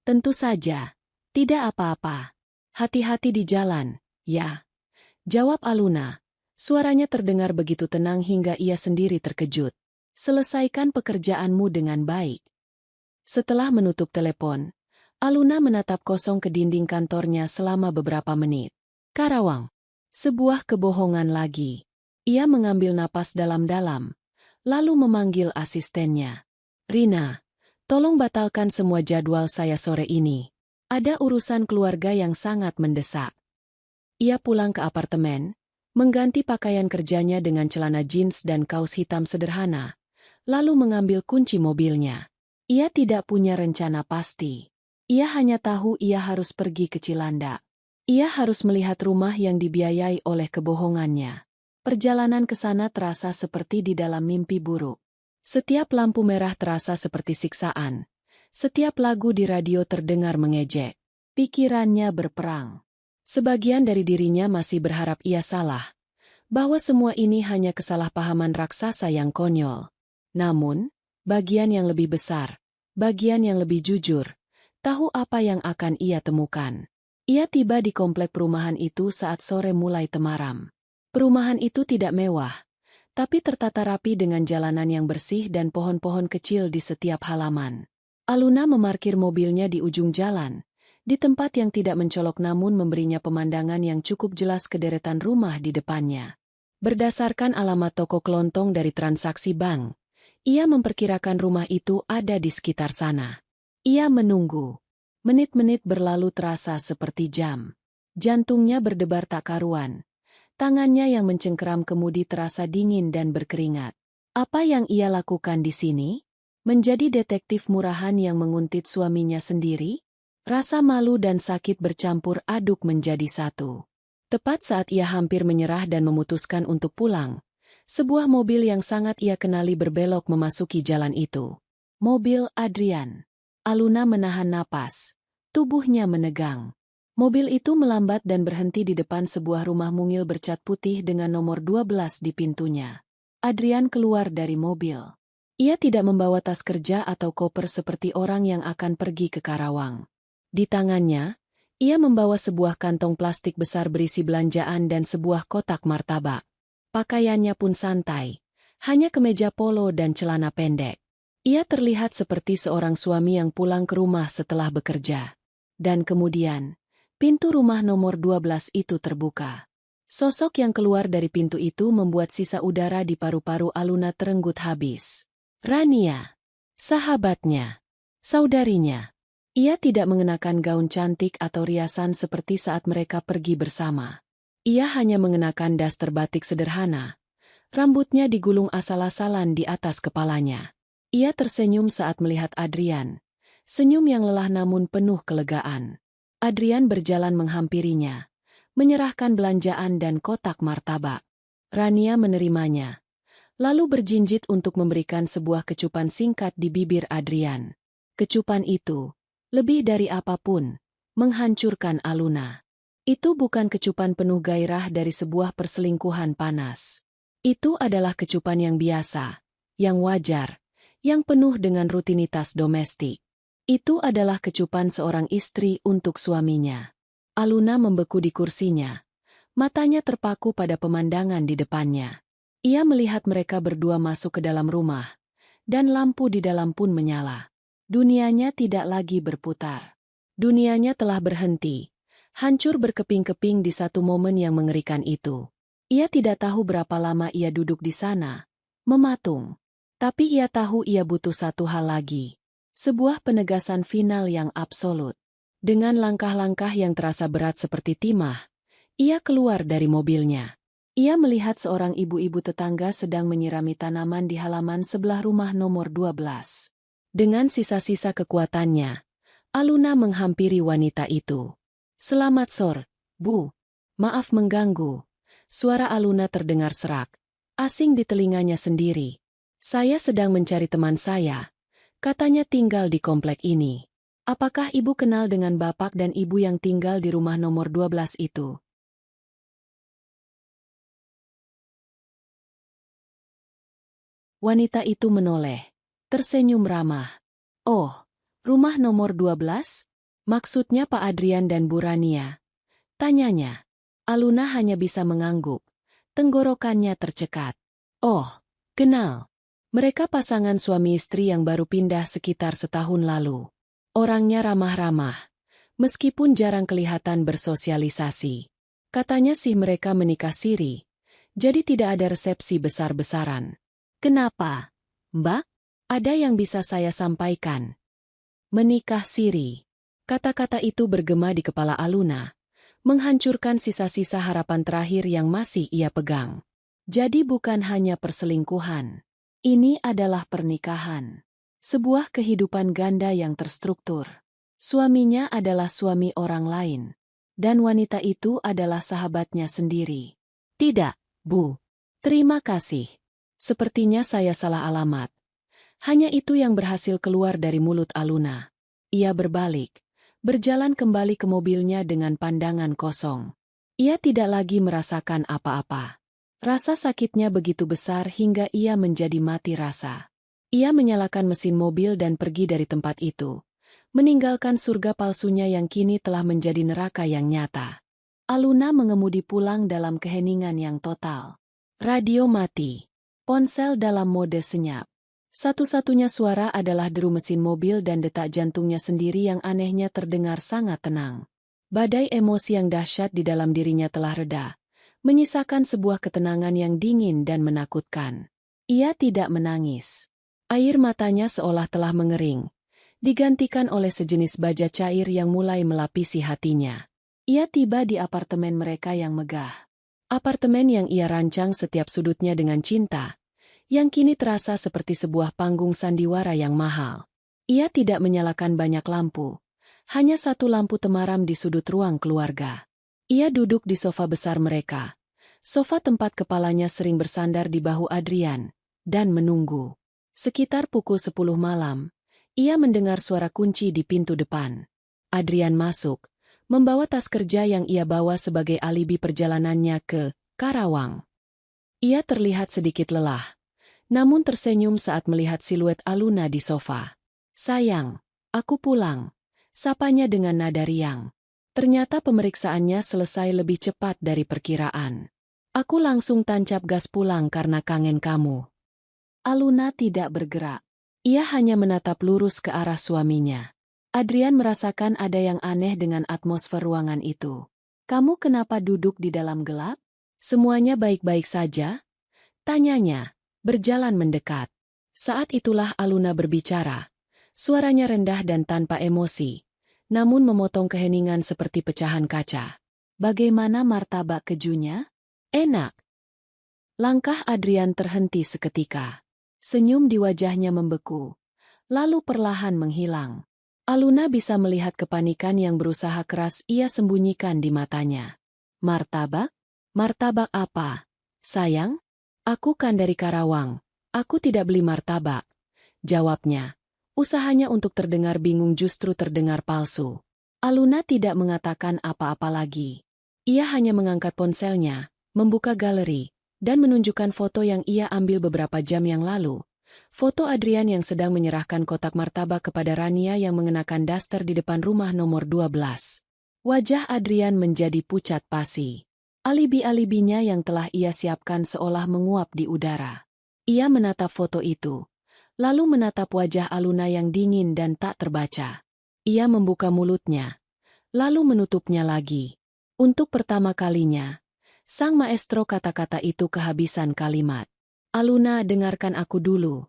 Tentu saja. Tidak apa-apa. Hati-hati di jalan, ya. Jawab Aluna. Suaranya terdengar begitu tenang hingga ia sendiri terkejut. Selesaikan pekerjaanmu dengan baik. Setelah menutup telepon, Aluna menatap kosong ke dinding kantornya selama beberapa menit. Karawang. Sebuah kebohongan lagi. Ia mengambil napas dalam-dalam, lalu memanggil asistennya. Rina, tolong batalkan semua jadwal saya sore ini. Ada urusan keluarga yang sangat mendesak. Ia pulang ke apartemen, mengganti pakaian kerjanya dengan celana jeans dan kaos hitam sederhana, lalu mengambil kunci mobilnya. Ia tidak punya rencana pasti. Ia hanya tahu ia harus pergi ke Cilandak. Ia harus melihat rumah yang dibiayai oleh kebohongannya. Perjalanan ke sana terasa seperti di dalam mimpi buruk. Setiap lampu merah terasa seperti siksaan. Setiap lagu di radio terdengar mengejek. Pikirannya berperang. Sebagian dari dirinya masih berharap ia salah, bahwa semua ini hanya kesalahpahaman raksasa yang konyol. Namun, bagian yang lebih besar, bagian yang lebih jujur, tahu apa yang akan ia temukan. Ia tiba di komplek perumahan itu saat sore mulai temaram. Perumahan itu tidak mewah, tapi tertata rapi dengan jalanan yang bersih dan pohon-pohon kecil di setiap halaman. Aluna memarkir mobilnya di ujung jalan, di tempat yang tidak mencolok namun memberinya pemandangan yang cukup jelas ke deretan rumah di depannya. Berdasarkan alamat toko kelontong dari transaksi bank, ia memperkirakan rumah itu ada di sekitar sana. Ia menunggu. Menit-menit berlalu terasa seperti jam. Jantungnya berdebar tak karuan. Tangannya yang mencengkeram kemudi terasa dingin dan berkeringat. Apa yang ia lakukan di sini? Menjadi detektif murahan yang menguntit suaminya sendiri? Rasa malu dan sakit bercampur aduk menjadi satu. Tepat saat ia hampir menyerah dan memutuskan untuk pulang, sebuah mobil yang sangat ia kenali berbelok memasuki jalan itu. Mobil Adrian. Aluna menahan napas. Tubuhnya menegang. Mobil itu melambat dan berhenti di depan sebuah rumah mungil bercat putih dengan nomor 12 di pintunya. Adrian keluar dari mobil. Ia tidak membawa tas kerja atau koper seperti orang yang akan pergi ke Karawang. Di tangannya, ia membawa sebuah kantong plastik besar berisi belanjaan dan sebuah kotak martabak. Pakaiannya pun santai, hanya kemeja polo dan celana pendek. Ia terlihat seperti seorang suami yang pulang ke rumah setelah bekerja. Dan kemudian, pintu rumah nomor 12 itu terbuka. Sosok yang keluar dari pintu itu membuat sisa udara di paru-paru Aluna terenggut habis. Rania, sahabatnya, saudarinya. Ia tidak mengenakan gaun cantik atau riasan seperti saat mereka pergi bersama. Ia hanya mengenakan daster batik sederhana. Rambutnya digulung asal-asalan di atas kepalanya. Ia tersenyum saat melihat Adrian. Senyum yang lelah namun penuh kelegaan. Adrian berjalan menghampirinya, menyerahkan belanjaan dan kotak martabak. Rania menerimanya, lalu berjinjit untuk memberikan sebuah kecupan singkat di bibir Adrian. Kecupan itu, lebih dari apapun, menghancurkan Aluna. Itu bukan kecupan penuh gairah dari sebuah perselingkuhan panas. Itu adalah kecupan yang biasa, yang wajar, yang penuh dengan rutinitas domestik. Itu adalah kecupan seorang istri untuk suaminya. Aluna membeku di kursinya. Matanya terpaku pada pemandangan di depannya. Ia melihat mereka berdua masuk ke dalam rumah, dan lampu di dalam pun menyala. Dunianya tidak lagi berputar. Dunianya telah berhenti, hancur berkeping-keping di satu momen yang mengerikan itu. Ia tidak tahu berapa lama ia duduk di sana, mematung. Tapi ia tahu ia butuh satu hal lagi. Sebuah penegasan final yang absolut. Dengan langkah-langkah yang terasa berat seperti timah, ia keluar dari mobilnya. Ia melihat seorang ibu-ibu tetangga sedang menyirami tanaman di halaman sebelah rumah nomor 12. Dengan sisa-sisa kekuatannya, Aluna menghampiri wanita itu. "Selamat sore, Bu. Maaf mengganggu." Suara Aluna terdengar serak, asing di telinganya sendiri. "Saya sedang mencari teman saya. Katanya tinggal di komplek ini. Apakah Ibu kenal dengan bapak dan ibu yang tinggal di rumah nomor 12 itu?" Wanita itu menoleh, tersenyum ramah. "Oh, rumah nomor 12? Maksudnya Pak Adrian dan Bu Rania?" tanyanya. Aluna hanya bisa mengangguk. Tenggorokannya tercekat. Oh, kenal. Mereka pasangan suami istri yang baru pindah sekitar setahun lalu. Orangnya ramah-ramah, meskipun jarang kelihatan bersosialisasi. Katanya sih mereka menikah siri, jadi tidak ada resepsi besar-besaran. Kenapa, Mbak? Ada yang bisa saya sampaikan? Menikah siri. Kata-kata itu bergema di kepala Aluna, menghancurkan sisa-sisa harapan terakhir yang masih ia pegang. Jadi bukan hanya perselingkuhan. Ini adalah pernikahan. Sebuah kehidupan ganda yang terstruktur. Suaminya adalah suami orang lain. Dan wanita itu adalah sahabatnya sendiri. Tidak, Bu. Terima kasih. Sepertinya saya salah alamat. Hanya itu yang berhasil keluar dari mulut Aluna. Ia berbalik, berjalan kembali ke mobilnya dengan pandangan kosong. Ia tidak lagi merasakan apa-apa. Rasa sakitnya begitu besar hingga ia menjadi mati rasa. Ia menyalakan mesin mobil dan pergi dari tempat itu, meninggalkan surga palsunya yang kini telah menjadi neraka yang nyata. Aluna mengemudi pulang dalam keheningan yang total. Radio mati. Ponsel dalam mode senyap. Satu-satunya suara adalah deru mesin mobil dan detak jantungnya sendiri yang anehnya terdengar sangat tenang. Badai emosi yang dahsyat di dalam dirinya telah reda, menyisakan sebuah ketenangan yang dingin dan menakutkan. Ia tidak menangis. Air matanya seolah telah mengering, digantikan oleh sejenis baja cair yang mulai melapisi hatinya. Ia tiba di apartemen mereka yang megah. Apartemen yang ia rancang setiap sudutnya dengan cinta, yang kini terasa seperti sebuah panggung sandiwara yang mahal. Ia tidak menyalakan banyak lampu, hanya satu lampu temaram di sudut ruang keluarga. Ia duduk di sofa besar mereka, sofa tempat kepalanya sering bersandar di bahu Adrian, dan menunggu. Sekitar pukul 10 malam, ia mendengar suara kunci di pintu depan. Adrian masuk, membawa tas kerja yang ia bawa sebagai alibi perjalanannya ke Karawang. Ia terlihat sedikit lelah, namun tersenyum saat melihat siluet Aluna di sofa. "Sayang, aku pulang," sapanya dengan nada riang. Ternyata pemeriksaannya selesai lebih cepat dari perkiraan. "Aku langsung tancap gas pulang karena kangen kamu." Aluna tidak bergerak. Ia hanya menatap lurus ke arah suaminya. Adrian merasakan ada yang aneh dengan atmosfer ruangan itu. "Kamu kenapa duduk di dalam gelap? Semuanya baik-baik saja?" tanyanya, berjalan mendekat. Saat itulah Aluna berbicara. Suaranya rendah dan tanpa emosi, namun memotong keheningan seperti pecahan kaca. "Bagaimana martabak kejunya? Enak." Langkah Adrian terhenti seketika. Senyum di wajahnya membeku, lalu perlahan menghilang. Aluna bisa melihat kepanikan yang berusaha keras ia sembunyikan di matanya. "Martabak? Martabak apa? Sayang? Aku kan dari Karawang. Aku tidak beli martabak," jawabnya. Usahanya untuk terdengar bingung justru terdengar palsu. Aluna tidak mengatakan apa-apa lagi. Ia hanya mengangkat ponselnya, membuka galeri, dan menunjukkan foto yang ia ambil beberapa jam yang lalu. Foto Adrian yang sedang menyerahkan kotak martabak kepada Rania yang mengenakan daster di depan rumah nomor 12. Wajah Adrian menjadi pucat pasi. Alibi-alibinya yang telah ia siapkan seolah menguap di udara. Ia menatap foto itu, lalu menatap wajah Aluna yang dingin dan tak terbaca. Ia membuka mulutnya, lalu menutupnya lagi. Untuk pertama kalinya, sang maestro kata-kata itu kehabisan kalimat. "Aluna, dengarkan aku dulu."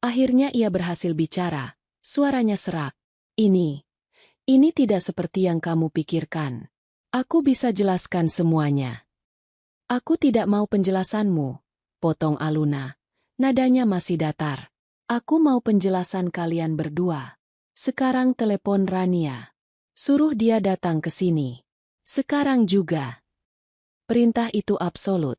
Akhirnya ia berhasil bicara, suaranya serak. Ini tidak seperti yang kamu pikirkan. Aku bisa jelaskan semuanya." "Aku tidak mau penjelasanmu," potong Aluna. Nadanya masih datar. "Aku mau penjelasan kalian berdua. Sekarang telepon Rania. Suruh dia datang ke sini. Sekarang juga." Perintah itu absolut,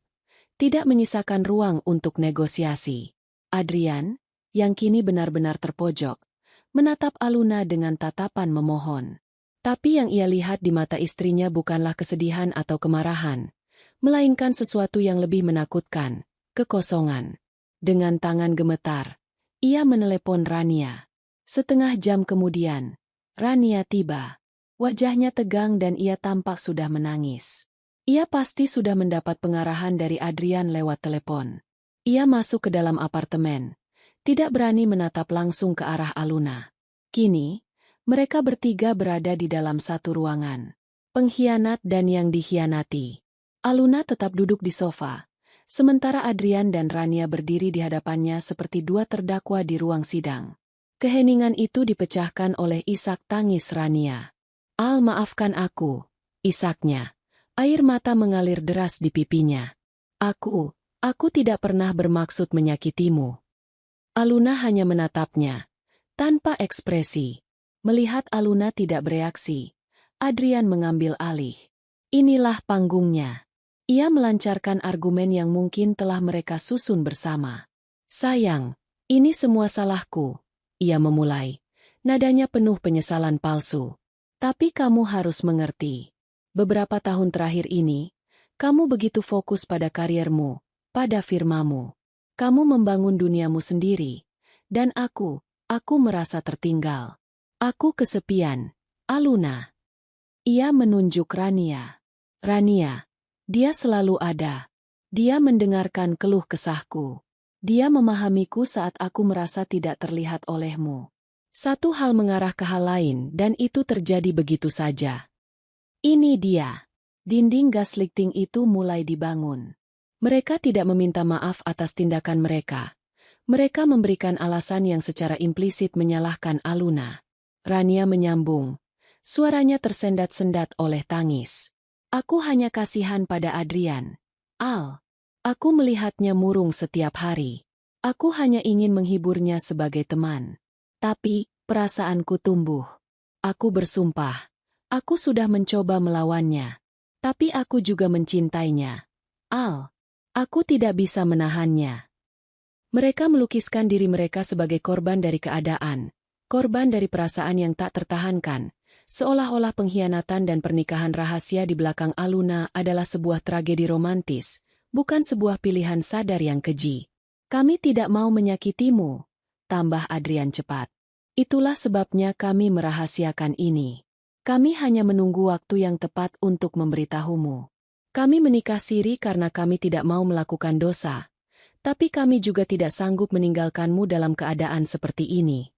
tidak menyisakan ruang untuk negosiasi. Adrian, yang kini benar-benar terpojok, menatap Aluna dengan tatapan memohon. Tapi yang ia lihat di mata istrinya bukanlah kesedihan atau kemarahan, melainkan sesuatu yang lebih menakutkan, kekosongan. Dengan tangan gemetar, ia menelepon Rania. Setengah jam kemudian, Rania tiba. Wajahnya tegang dan ia tampak sudah menangis. Ia pasti sudah mendapat pengarahan dari Adrian lewat telepon. Ia masuk ke dalam apartemen, tidak berani menatap langsung ke arah Aluna. Kini, mereka bertiga berada di dalam satu ruangan. Pengkhianat dan yang dikhianati. Aluna tetap duduk di sofa, sementara Adrian dan Rania berdiri di hadapannya seperti dua terdakwa di ruang sidang. Keheningan itu dipecahkan oleh isak tangis Rania. "Al, maafkan aku," isaknya. Air mata mengalir deras di pipinya. Aku tidak pernah bermaksud menyakitimu." Aluna hanya menatapnya, tanpa ekspresi. Melihat Aluna tidak bereaksi, Adrian mengambil alih. Inilah panggungnya. Ia melancarkan argumen yang mungkin telah mereka susun bersama. "Sayang, ini semua salahku," ia memulai. Nadanya penuh penyesalan palsu. "Tapi kamu harus mengerti. Beberapa tahun terakhir ini, kamu begitu fokus pada kariermu, pada firmamu. Kamu membangun duniamu sendiri. Dan aku merasa tertinggal. Aku kesepian." "Aluna." Ia menunjuk Rania. "Rania, dia selalu ada. Dia mendengarkan keluh kesahku. Dia memahamiku saat aku merasa tidak terlihat olehmu." Satu hal mengarah ke hal lain dan itu terjadi begitu saja. Ini dia. Dinding gaslighting itu mulai dibangun. Mereka tidak meminta maaf atas tindakan mereka. Mereka memberikan alasan yang secara implisit menyalahkan Aluna. Rania menyambung. Suaranya tersendat-sendat oleh tangis. "Aku hanya kasihan pada Adrian. Al. Aku melihatnya murung setiap hari. Aku hanya ingin menghiburnya sebagai teman. Tapi, perasaanku tumbuh. Aku bersumpah. Aku sudah mencoba melawannya. Tapi aku juga mencintainya. Al. Aku tidak bisa menahannya." Mereka melukiskan diri mereka sebagai korban dari keadaan, korban dari perasaan yang tak tertahankan, seolah-olah pengkhianatan dan pernikahan rahasia di belakang Aluna adalah sebuah tragedi romantis, bukan sebuah pilihan sadar yang keji. "Kami tidak mau menyakitimu," tambah Adrian cepat. "Itulah sebabnya kami merahasiakan ini. Kami hanya menunggu waktu yang tepat untuk memberitahumu. Kami menikah siri karena kami tidak mau melakukan dosa. Tapi kami juga tidak sanggup meninggalkanmu dalam keadaan seperti ini."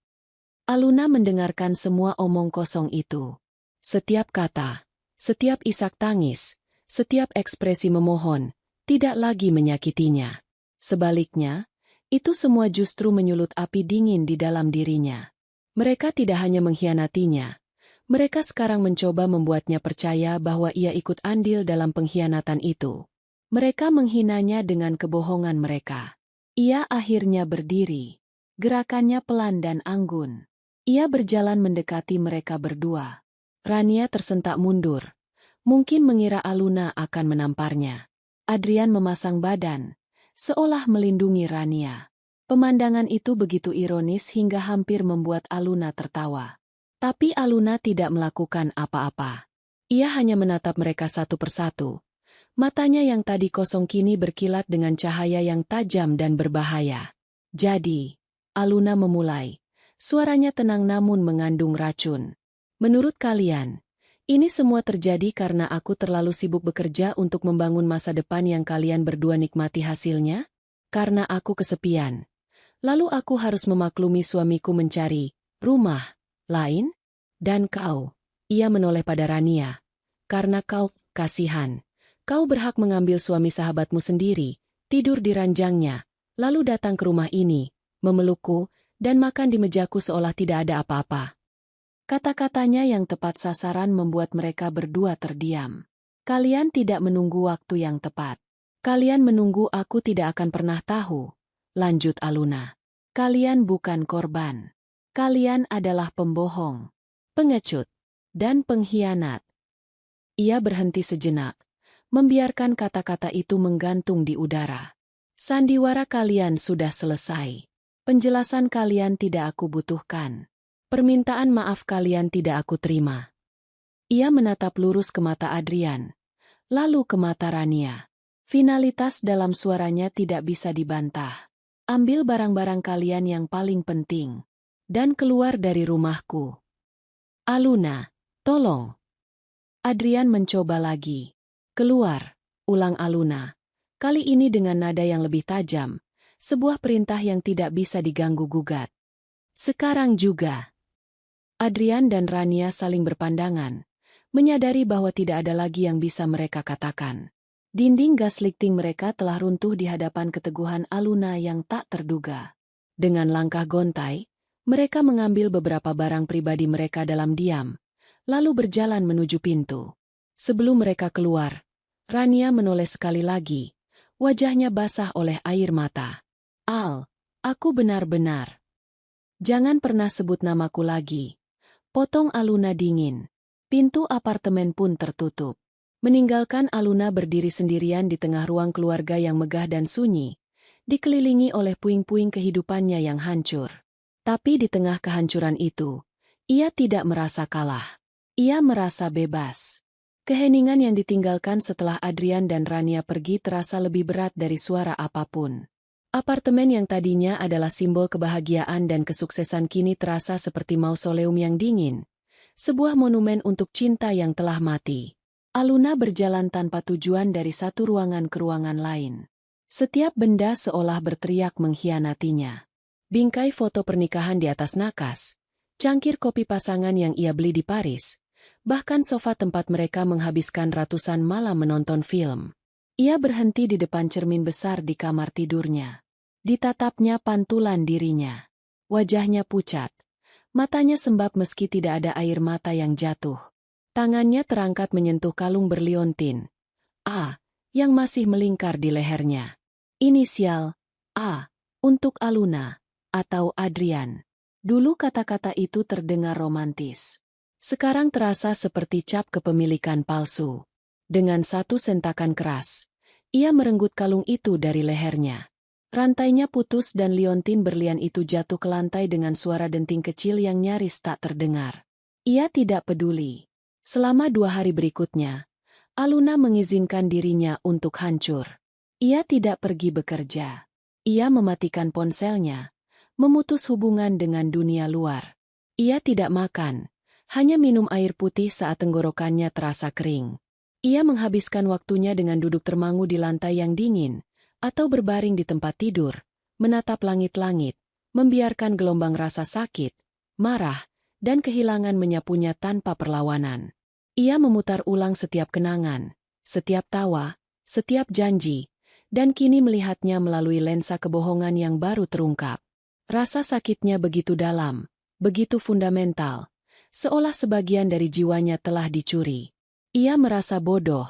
Aluna mendengarkan semua omong kosong itu. Setiap kata, setiap isak tangis, setiap ekspresi memohon, tidak lagi menyakitinya. Sebaliknya, itu semua justru menyulut api dingin di dalam dirinya. Mereka tidak hanya mengkhianatinya. Mereka sekarang mencoba membuatnya percaya bahwa ia ikut andil dalam pengkhianatan itu. Mereka menghinanya dengan kebohongan mereka. Ia akhirnya berdiri. Gerakannya pelan dan anggun. Ia berjalan mendekati mereka berdua. Rania tersentak mundur. Mungkin mengira Aluna akan menamparnya. Adrian memasang badan, seolah melindungi Rania. Pemandangan itu begitu ironis hingga hampir membuat Aluna tertawa. Tapi Aluna tidak melakukan apa-apa. Ia hanya menatap mereka satu persatu. Matanya yang tadi kosong kini berkilat dengan cahaya yang tajam dan berbahaya. "Jadi," Aluna memulai. Suaranya tenang namun mengandung racun. "Menurut kalian, ini semua terjadi karena aku terlalu sibuk bekerja untuk membangun masa depan yang kalian berdua nikmati hasilnya? Karena aku kesepian. Lalu aku harus memaklumi suamiku mencari rumah lain? Dan kau," ia menoleh pada Rania, "karena kau kasihan. Kau berhak mengambil suami sahabatmu sendiri, tidur di ranjangnya, lalu datang ke rumah ini, memelukku, dan makan di mejaku seolah tidak ada apa-apa." Kata-katanya yang tepat sasaran membuat mereka berdua terdiam. "Kalian tidak menunggu waktu yang tepat. Kalian menunggu aku tidak akan pernah tahu," lanjut Aluna. "Kalian bukan korban. Kalian adalah pembohong, pengecut, dan pengkhianat." Ia berhenti sejenak, membiarkan kata-kata itu menggantung di udara. "Sandiwara kalian sudah selesai. Penjelasan kalian tidak aku butuhkan. Permintaan maaf kalian tidak aku terima." Ia menatap lurus ke mata Adrian, lalu ke mata Rania. Finalitas dalam suaranya tidak bisa dibantah. "Ambil barang-barang kalian yang paling penting, dan keluar dari rumahku." "Aluna, tolong." Adrian mencoba lagi. Keluar, ulang Aluna. Kali ini dengan nada yang lebih tajam, sebuah perintah yang tidak bisa diganggu-gugat. Sekarang juga. Adrian dan Rania saling berpandangan, menyadari bahwa tidak ada lagi yang bisa mereka katakan. Dinding gaslighting mereka telah runtuh di hadapan keteguhan Aluna yang tak terduga. Dengan langkah gontai, mereka mengambil beberapa barang pribadi mereka dalam diam, lalu berjalan menuju pintu. Sebelum mereka keluar, Rania menoleh sekali lagi, wajahnya basah oleh air mata. Al, aku benar-benar. Jangan pernah sebut namaku lagi. Potong Aluna dingin. Pintu apartemen pun tertutup. Meninggalkan Aluna berdiri sendirian di tengah ruang keluarga yang megah dan sunyi, dikelilingi oleh puing-puing kehidupannya yang hancur. Tapi di tengah kehancuran itu, ia tidak merasa kalah. Ia merasa bebas. Keheningan yang ditinggalkan setelah Adrian dan Rania pergi terasa lebih berat dari suara apapun. Apartemen yang tadinya adalah simbol kebahagiaan dan kesuksesan kini terasa seperti mausoleum yang dingin. Sebuah monumen untuk cinta yang telah mati. Aluna berjalan tanpa tujuan dari satu ruangan ke ruangan lain. Setiap benda seolah berteriak mengkhianatinya. Bingkai foto pernikahan di atas nakas, cangkir kopi pasangan yang ia beli di Paris, bahkan sofa tempat mereka menghabiskan ratusan malam menonton film. Ia berhenti di depan cermin besar di kamar tidurnya. Ditatapnya pantulan dirinya. Wajahnya pucat. Matanya sembab meski tidak ada air mata yang jatuh. Tangannya terangkat menyentuh kalung berliontin A yang masih melingkar di lehernya. Inisial A untuk Aluna atau Adrian. Dulu kata-kata itu terdengar romantis. Sekarang terasa seperti cap kepemilikan palsu. Dengan satu sentakan keras, ia merenggut kalung itu dari lehernya. Rantainya putus dan liontin berlian itu jatuh ke lantai dengan suara denting kecil yang nyaris tak terdengar. Ia tidak peduli. Selama 2 hari berikutnya, Aluna mengizinkan dirinya untuk hancur. Ia tidak pergi bekerja. Ia mematikan ponselnya, memutus hubungan dengan dunia luar. Ia tidak makan, hanya minum air putih saat tenggorokannya terasa kering. Ia menghabiskan waktunya dengan duduk termangu di lantai yang dingin, atau berbaring di tempat tidur, menatap langit-langit, membiarkan gelombang rasa sakit, marah, dan kehilangan menyapunya tanpa perlawanan. Ia memutar ulang setiap kenangan, setiap tawa, setiap janji, dan kini melihatnya melalui lensa kebohongan yang baru terungkap. Rasa sakitnya begitu dalam, begitu fundamental, seolah sebagian dari jiwanya telah dicuri. Ia merasa bodoh,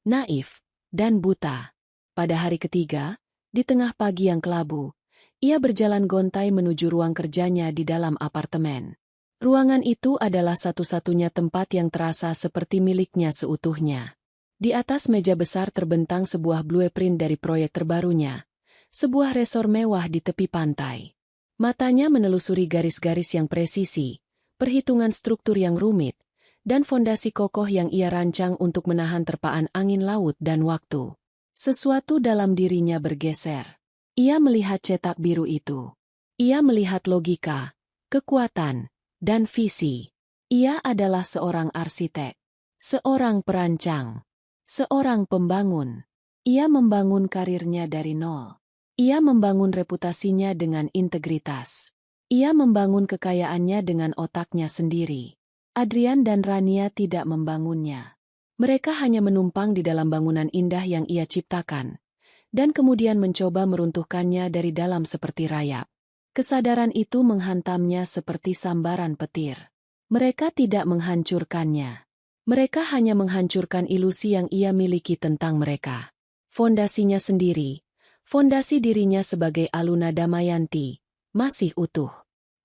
naif, dan buta. Pada hari ketiga, di tengah pagi yang kelabu, ia berjalan gontai menuju ruang kerjanya di dalam apartemen. Ruangan itu adalah satu-satunya tempat yang terasa seperti miliknya seutuhnya. Di atas meja besar terbentang sebuah blueprint dari proyek terbarunya, sebuah resor mewah di tepi pantai. Matanya menelusuri garis-garis yang presisi, perhitungan struktur yang rumit, dan fondasi kokoh yang ia rancang untuk menahan terpaan angin laut dan waktu. Sesuatu dalam dirinya bergeser. Ia melihat cetak biru itu. Ia melihat logika, kekuatan, dan visi. Ia adalah seorang arsitek, seorang perancang, seorang pembangun. Ia membangun karirnya dari nol. Ia membangun reputasinya dengan integritas. Ia membangun kekayaannya dengan otaknya sendiri. Adrian dan Rania tidak membangunnya. Mereka hanya menumpang di dalam bangunan indah yang ia ciptakan, dan kemudian mencoba meruntuhkannya dari dalam seperti rayap. Kesadaran itu menghantamnya seperti sambaran petir. Mereka tidak menghancurkannya. Mereka hanya menghancurkan ilusi yang ia miliki tentang mereka. Fondasinya sendiri, fondasi dirinya sebagai Aluna Damayanti, masih utuh.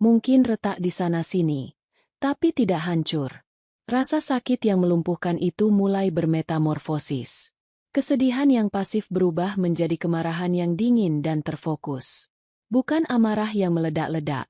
Mungkin retak di sana-sini, tapi tidak hancur. Rasa sakit yang melumpuhkan itu mulai bermetamorfosis. Kesedihan yang pasif berubah menjadi kemarahan yang dingin dan terfokus. Bukan amarah yang meledak-ledak,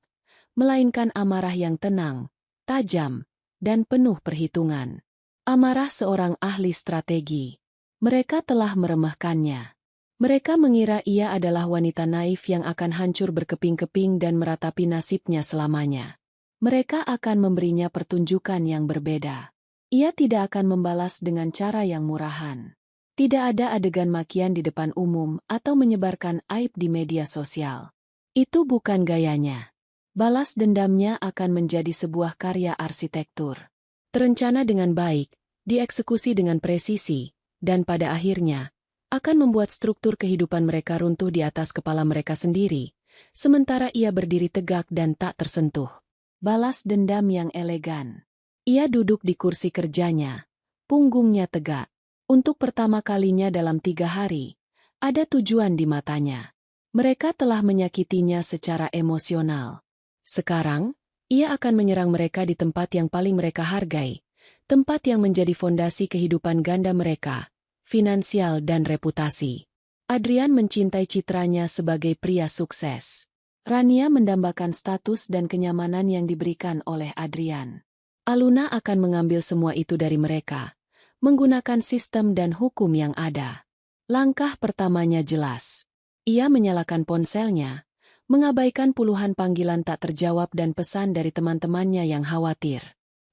melainkan amarah yang tenang, tajam, dan penuh perhitungan. Amarah seorang ahli strategi. Mereka telah meremehkannya. Mereka mengira ia adalah wanita naif yang akan hancur berkeping-keping dan meratapi nasibnya selamanya. Mereka akan memberinya pertunjukan yang berbeda. Ia tidak akan membalas dengan cara yang murahan. Tidak ada adegan makian di depan umum atau menyebarkan aib di media sosial. Itu bukan gayanya. Balas dendamnya akan menjadi sebuah karya arsitektur. Terencana dengan baik, dieksekusi dengan presisi, dan pada akhirnya, akan membuat struktur kehidupan mereka runtuh di atas kepala mereka sendiri, sementara ia berdiri tegak dan tak tersentuh. Balas dendam yang elegan. Ia duduk di kursi kerjanya, punggungnya tegak. Untuk pertama kalinya dalam 3 hari, ada tujuan di matanya. Mereka telah menyakitinya secara emosional. Sekarang, ia akan menyerang mereka di tempat yang paling mereka hargai, tempat yang menjadi fondasi kehidupan ganda mereka, finansial dan reputasi. Adrian mencintai citranya sebagai pria sukses. Rania mendambakan status dan kenyamanan yang diberikan oleh Adrian. Aluna akan mengambil semua itu dari mereka, menggunakan sistem dan hukum yang ada. Langkah pertamanya jelas. Ia menyalakan ponselnya, mengabaikan puluhan panggilan tak terjawab dan pesan dari teman-temannya yang khawatir.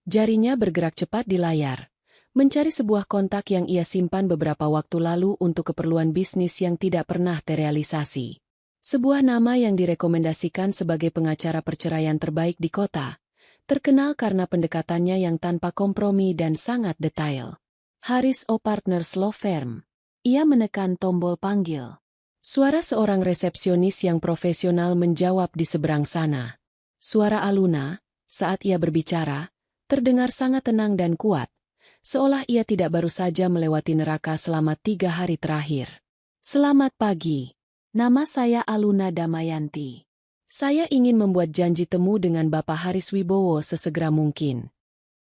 Jarinya bergerak cepat di layar, mencari sebuah kontak yang ia simpan beberapa waktu lalu untuk keperluan bisnis yang tidak pernah terrealisasi. Sebuah nama yang direkomendasikan sebagai pengacara perceraian terbaik di kota, terkenal karena pendekatannya yang tanpa kompromi dan sangat detail. Harris Partners Law Firm. Ia menekan tombol panggil. Suara seorang resepsionis yang profesional menjawab di seberang sana. Suara Aluna, saat ia berbicara, terdengar sangat tenang dan kuat, seolah ia tidak baru saja melewati neraka selama 3 hari terakhir. Selamat pagi. Nama saya Aluna Damayanti. Saya ingin membuat janji temu dengan Bapak Haris Wibowo sesegera mungkin.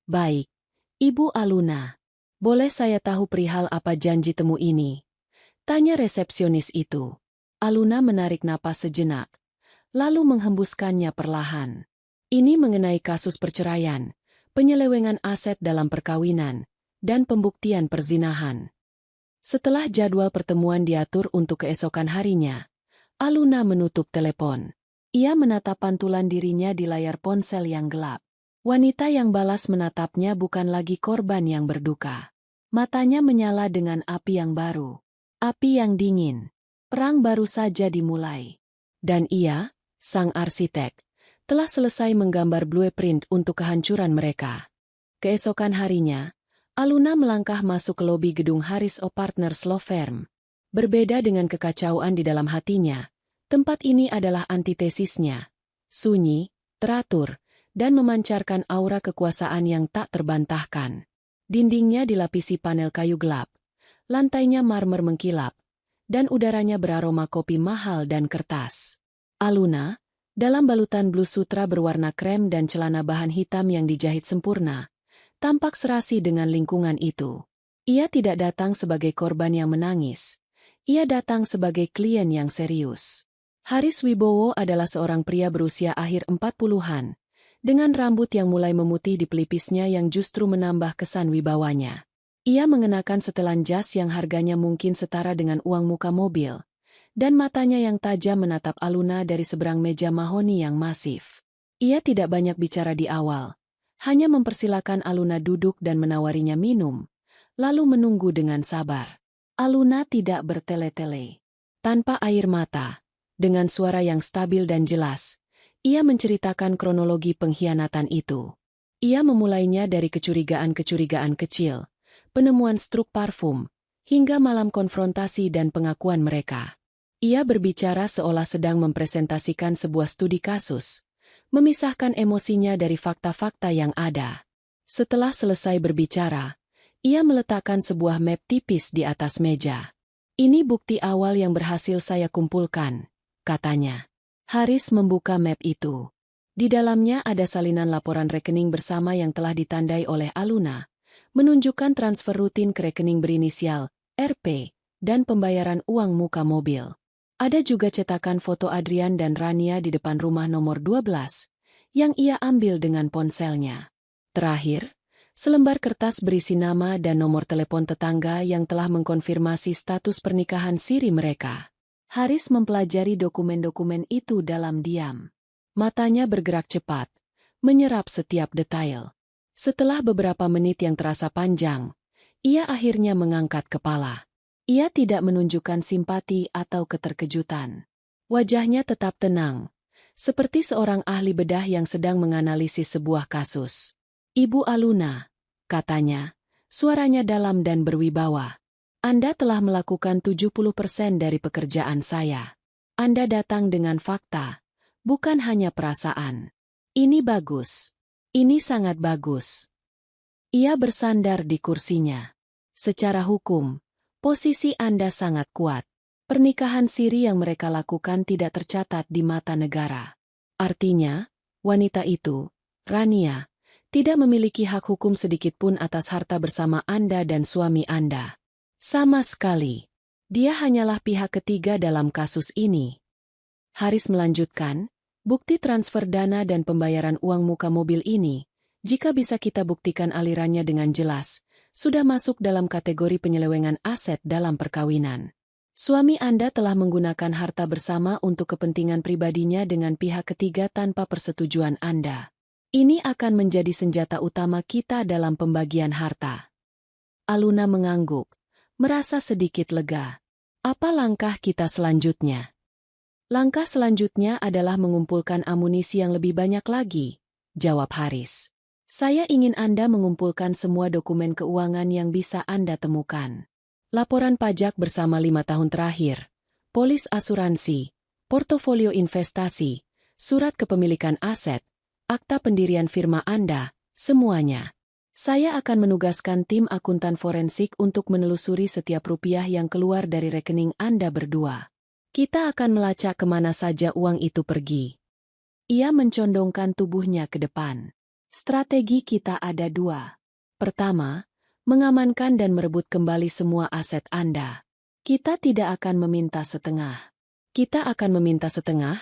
Baik, Ibu Aluna. Boleh saya tahu perihal apa janji temu ini? Tanya resepsionis itu. Aluna menarik napas sejenak, lalu menghembuskannya perlahan. Ini mengenai kasus perceraian, penyelewengan aset dalam perkawinan, dan pembuktian perzinahan. Setelah jadwal pertemuan diatur untuk keesokan harinya, Aluna menutup telepon. Ia menatap pantulan dirinya di layar ponsel yang gelap. Wanita yang balas menatapnya bukan lagi korban yang berduka. Matanya menyala dengan api yang baru. Api yang dingin. Perang baru saja dimulai. Dan ia, sang arsitek, telah selesai menggambar blueprint untuk kehancuran mereka. Keesokan harinya, Aluna melangkah masuk ke lobi gedung Harris Partners Law Firm. Berbeda dengan kekacauan di dalam hatinya, tempat ini adalah antitesisnya. Sunyi, teratur, dan memancarkan aura kekuasaan yang tak terbantahkan. Dindingnya dilapisi panel kayu gelap, lantainya marmer mengkilap, dan udaranya beraroma kopi mahal dan kertas. Aluna, dalam balutan blus sutra berwarna krem dan celana bahan hitam yang dijahit sempurna, tampak serasi dengan lingkungan itu. Ia tidak datang sebagai korban yang menangis. Ia datang sebagai klien yang serius. Haris Wibowo adalah seorang pria berusia akhir 40-an, dengan rambut yang mulai memutih di pelipisnya yang justru menambah kesan wibawanya. Ia mengenakan setelan jas yang harganya mungkin setara dengan uang muka mobil, dan matanya yang tajam menatap Aluna dari seberang meja mahoni yang masif. Ia tidak banyak bicara di awal, hanya mempersilakan Aluna duduk dan menawarinya minum, lalu menunggu dengan sabar. Aluna tidak bertele-tele. Tanpa air mata, dengan suara yang stabil dan jelas, ia menceritakan kronologi pengkhianatan itu. Ia memulainya dari kecurigaan-kecurigaan kecil, penemuan struk parfum, hingga malam konfrontasi dan pengakuan mereka. Ia berbicara seolah sedang mempresentasikan sebuah studi kasus, memisahkan emosinya dari fakta-fakta yang ada. Setelah selesai berbicara, ia meletakkan sebuah map tipis di atas meja. Ini bukti awal yang berhasil saya kumpulkan, katanya. Haris membuka map itu. Di dalamnya ada salinan laporan rekening bersama yang telah ditandai oleh Aluna, menunjukkan transfer rutin ke rekening berinisial RP dan pembayaran uang muka mobil. Ada juga cetakan foto Adrian dan Rania di depan rumah nomor 12, yang ia ambil dengan ponselnya. Terakhir, selembar kertas berisi nama dan nomor telepon tetangga yang telah mengkonfirmasi status pernikahan siri mereka. Haris mempelajari dokumen-dokumen itu dalam diam. Matanya bergerak cepat, menyerap setiap detail. Setelah beberapa menit yang terasa panjang, ia akhirnya mengangkat kepala. Ia tidak menunjukkan simpati atau keterkejutan. Wajahnya tetap tenang, seperti seorang ahli bedah yang sedang menganalisis sebuah kasus. "Ibu Aluna," katanya, suaranya dalam dan berwibawa. "Anda telah melakukan 70% dari pekerjaan saya. Anda datang dengan fakta, bukan hanya perasaan. Ini bagus. Ini sangat bagus." Ia bersandar di kursinya. "Secara hukum, posisi Anda sangat kuat. Pernikahan siri yang mereka lakukan tidak tercatat di mata negara. Artinya, wanita itu, Rania, tidak memiliki hak hukum sedikitpun atas harta bersama Anda dan suami Anda. Sama sekali. Dia hanyalah pihak ketiga dalam kasus ini." Haris melanjutkan, "Bukti transfer dana dan pembayaran uang muka mobil ini, jika bisa kita buktikan alirannya dengan jelas, sudah masuk dalam kategori penyelewengan aset dalam perkawinan. Suami Anda telah menggunakan harta bersama untuk kepentingan pribadinya dengan pihak ketiga tanpa persetujuan Anda. Ini akan menjadi senjata utama kita dalam pembagian harta." Aluna mengangguk, merasa sedikit lega. "Apa langkah kita selanjutnya?" "Langkah selanjutnya adalah mengumpulkan amunisi yang lebih banyak lagi," jawab Haris. "Saya ingin Anda mengumpulkan semua dokumen keuangan yang bisa Anda temukan. Laporan pajak bersama 5 tahun terakhir, polis asuransi, portofolio investasi, surat kepemilikan aset, akta pendirian firma Anda, semuanya. Saya akan menugaskan tim akuntan forensik untuk menelusuri setiap rupiah yang keluar dari rekening Anda berdua. Kita akan melacak kemana saja uang itu pergi." Ia mencondongkan tubuhnya ke depan. "Strategi kita ada 2. Pertama, mengamankan dan merebut kembali semua aset Anda. Kita tidak akan meminta setengah. Kita akan meminta setengah,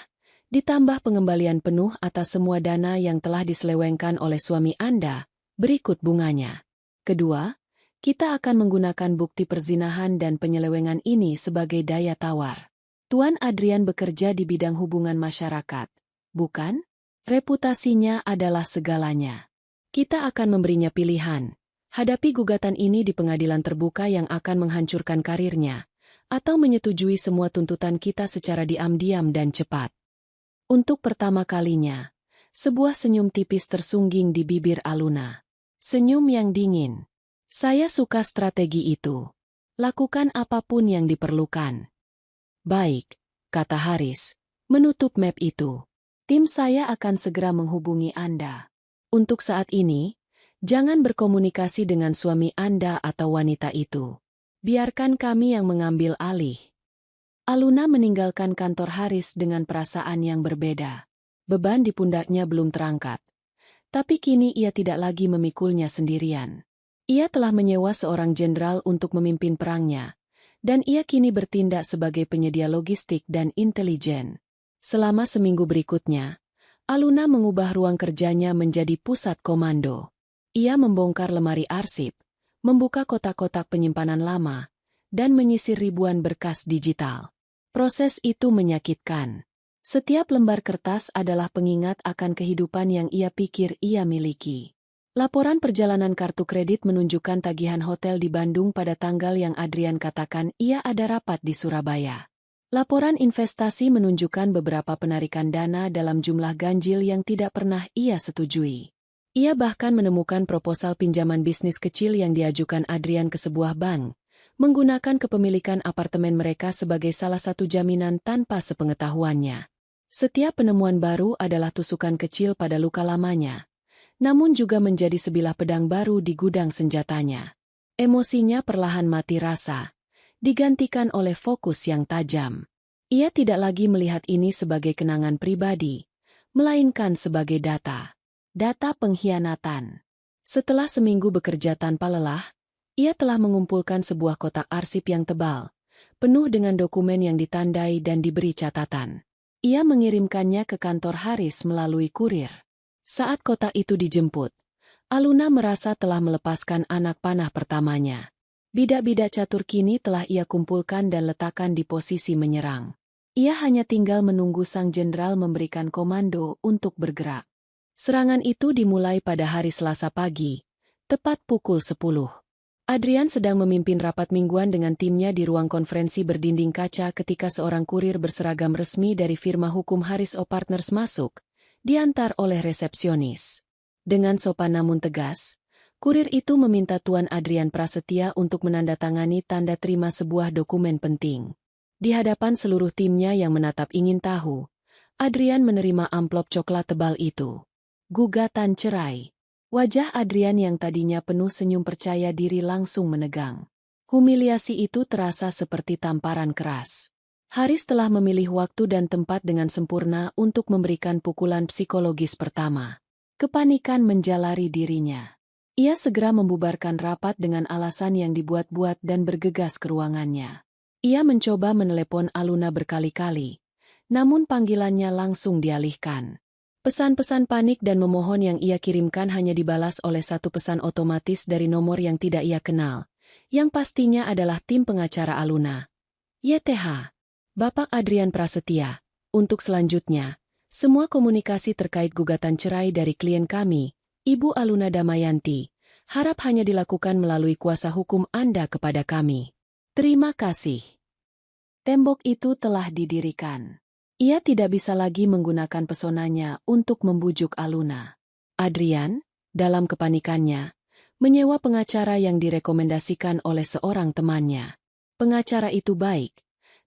ditambah pengembalian penuh atas semua dana yang telah diselewengkan oleh suami Anda, berikut bunganya. Kedua, kita akan menggunakan bukti perzinahan dan penyelewengan ini sebagai daya tawar. Tuan Adrian bekerja di bidang hubungan masyarakat, bukan? Reputasinya adalah segalanya. Kita akan memberinya pilihan, hadapi gugatan ini di pengadilan terbuka yang akan menghancurkan karirnya, atau menyetujui semua tuntutan kita secara diam-diam dan cepat." Untuk pertama kalinya, sebuah senyum tipis tersungging di bibir Aluna. Senyum yang dingin. "Saya suka strategi itu. Lakukan apapun yang diperlukan." "Baik," kata Haris, menutup map itu. "Tim saya akan segera menghubungi Anda. Untuk saat ini, jangan berkomunikasi dengan suami Anda atau wanita itu. Biarkan kami yang mengambil alih." Aluna meninggalkan kantor Haris dengan perasaan yang berbeda. Beban di pundaknya belum terangkat. Tapi kini ia tidak lagi memikulnya sendirian. Ia telah menyewa seorang jenderal untuk memimpin perangnya, dan ia kini bertindak sebagai penyedia logistik dan intelijen. Selama seminggu berikutnya, Aluna mengubah ruang kerjanya menjadi pusat komando. Ia membongkar lemari arsip, membuka kotak-kotak penyimpanan lama, dan menyisir ribuan berkas digital. Proses itu menyakitkan. Setiap lembar kertas adalah pengingat akan kehidupan yang ia pikir ia miliki. Laporan perjalanan kartu kredit menunjukkan tagihan hotel di Bandung pada tanggal yang Adrian katakan ia ada rapat di Surabaya. Laporan investasi menunjukkan beberapa penarikan dana dalam jumlah ganjil yang tidak pernah ia setujui. Ia bahkan menemukan proposal pinjaman bisnis kecil yang diajukan Adrian ke sebuah bank, menggunakan kepemilikan apartemen mereka sebagai salah satu jaminan tanpa sepengetahuannya. Setiap penemuan baru adalah tusukan kecil pada luka lamanya, namun juga menjadi sebilah pedang baru di gudang senjatanya. Emosinya perlahan mati rasa, digantikan oleh fokus yang tajam. Ia tidak lagi melihat ini sebagai kenangan pribadi, melainkan sebagai data. Data pengkhianatan. Setelah seminggu bekerja tanpa lelah, ia telah mengumpulkan sebuah kotak arsip yang tebal, penuh dengan dokumen yang ditandai dan diberi catatan. Ia mengirimkannya ke kantor Haris melalui kurir. Saat kotak itu dijemput, Aluna merasa telah melepaskan anak panah pertamanya. Bidak-bidak catur kini telah ia kumpulkan dan letakkan di posisi menyerang. Ia hanya tinggal menunggu sang jenderal memberikan komando untuk bergerak. Serangan itu dimulai pada hari Selasa pagi, tepat pukul 10. Adrian sedang memimpin rapat mingguan dengan timnya di ruang konferensi berdinding kaca ketika seorang kurir berseragam resmi dari firma hukum Harris O Partners masuk, diantar oleh resepsionis. Dengan sopan namun tegas, kurir itu meminta Tuan Adrian Prasetya untuk menandatangani tanda terima sebuah dokumen penting. Di hadapan seluruh timnya yang menatap ingin tahu, Adrian menerima amplop coklat tebal itu. Gugatan cerai. Wajah Adrian yang tadinya penuh senyum percaya diri langsung menegang. Humiliasi itu terasa seperti tamparan keras. Haris telah memilih waktu dan tempat dengan sempurna untuk memberikan pukulan psikologis pertama. Kepanikan menjalari dirinya. Ia segera membubarkan rapat dengan alasan yang dibuat-buat dan bergegas ke ruangannya. Ia mencoba menelepon Aluna berkali-kali, namun panggilannya langsung dialihkan. Pesan-pesan panik dan memohon yang ia kirimkan hanya dibalas oleh satu pesan otomatis dari nomor yang tidak ia kenal, yang pastinya adalah tim pengacara Aluna. YTH. Bapak Adrian Prasetya, untuk selanjutnya, semua komunikasi terkait gugatan cerai dari klien kami, Ibu Aluna Damayanti, harap hanya dilakukan melalui kuasa hukum Anda kepada kami. Terima kasih. Tembok itu telah didirikan. Ia tidak bisa lagi menggunakan pesonanya untuk membujuk Aluna. Adrian, dalam kepanikannya, menyewa pengacara yang direkomendasikan oleh seorang temannya. Pengacara itu baik,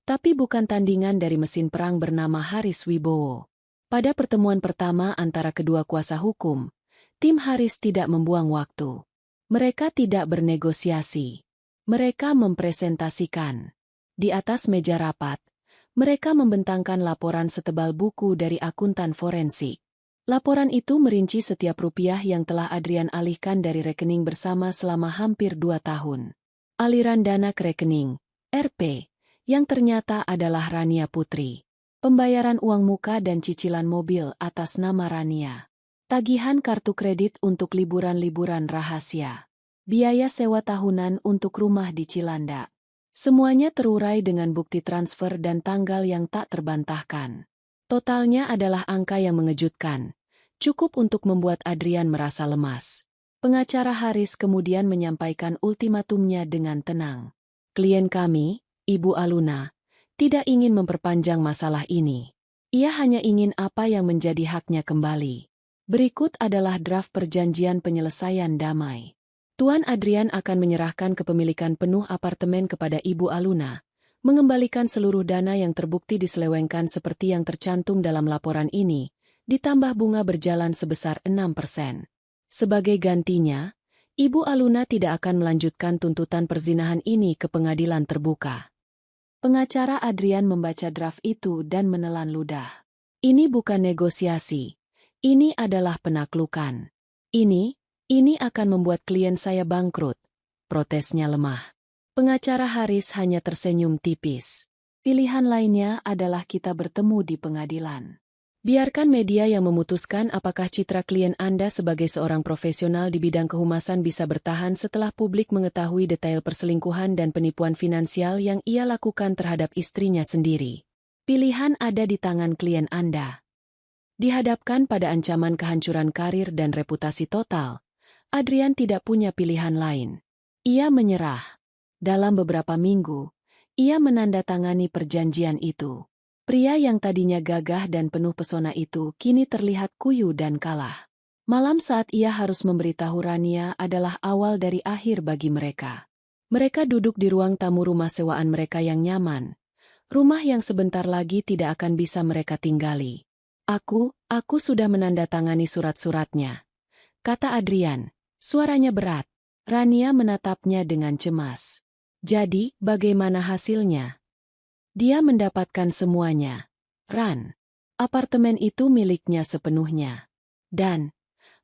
tapi bukan tandingan dari mesin perang bernama Haris Wibowo. Pada pertemuan pertama antara kedua kuasa hukum, tim Haris tidak membuang waktu. Mereka tidak bernegosiasi. Mereka mempresentasikan. Di atas meja rapat, mereka membentangkan laporan setebal buku dari akuntan forensik. Laporan itu merinci setiap rupiah yang telah Adrian alihkan dari rekening bersama selama hampir 2 tahun. Aliran dana ke rekening, RP, yang ternyata adalah Rania Putri. Pembayaran uang muka dan cicilan mobil atas nama Rania. Tagihan kartu kredit untuk liburan-liburan rahasia. Biaya sewa tahunan untuk rumah di Cilanda. Semuanya terurai dengan bukti transfer dan tanggal yang tak terbantahkan. Totalnya adalah angka yang mengejutkan, cukup untuk membuat Adrian merasa lemas. Pengacara Haris kemudian menyampaikan ultimatumnya dengan tenang. Klien kami, Ibu Aluna, tidak ingin memperpanjang masalah ini. Ia hanya ingin apa yang menjadi haknya kembali. Berikut adalah draft perjanjian penyelesaian damai. Tuan Adrian akan menyerahkan kepemilikan penuh apartemen kepada Ibu Aluna, mengembalikan seluruh dana yang terbukti diselewengkan seperti yang tercantum dalam laporan ini, ditambah bunga berjalan sebesar 6%. Sebagai gantinya, Ibu Aluna tidak akan melanjutkan tuntutan perzinahan ini ke pengadilan terbuka. Pengacara Adrian membaca draft itu dan menelan ludah. Ini bukan negosiasi. Ini adalah penaklukan. Ini akan membuat klien saya bangkrut. Protesnya lemah. Pengacara Haris hanya tersenyum tipis. Pilihan lainnya adalah kita bertemu di pengadilan. Biarkan media yang memutuskan apakah citra klien Anda sebagai seorang profesional di bidang kehumasan bisa bertahan setelah publik mengetahui detail perselingkuhan dan penipuan finansial yang ia lakukan terhadap istrinya sendiri. Pilihan ada di tangan klien Anda. Dihadapkan pada ancaman kehancuran karir dan reputasi total, Adrian tidak punya pilihan lain. Ia menyerah. Dalam beberapa minggu, ia menandatangani perjanjian itu. Pria yang tadinya gagah dan penuh pesona itu kini terlihat kuyu dan kalah. Malam saat ia harus memberitahu Rania adalah awal dari akhir bagi mereka. Mereka duduk di ruang tamu rumah sewaan mereka yang nyaman. Rumah yang sebentar lagi tidak akan bisa mereka tinggali. Aku sudah menandatangani surat-suratnya, kata Adrian. Suaranya berat. Rania menatapnya dengan cemas. Jadi, bagaimana hasilnya? Dia mendapatkan semuanya. Ran. Apartemen itu miliknya sepenuhnya. Dan,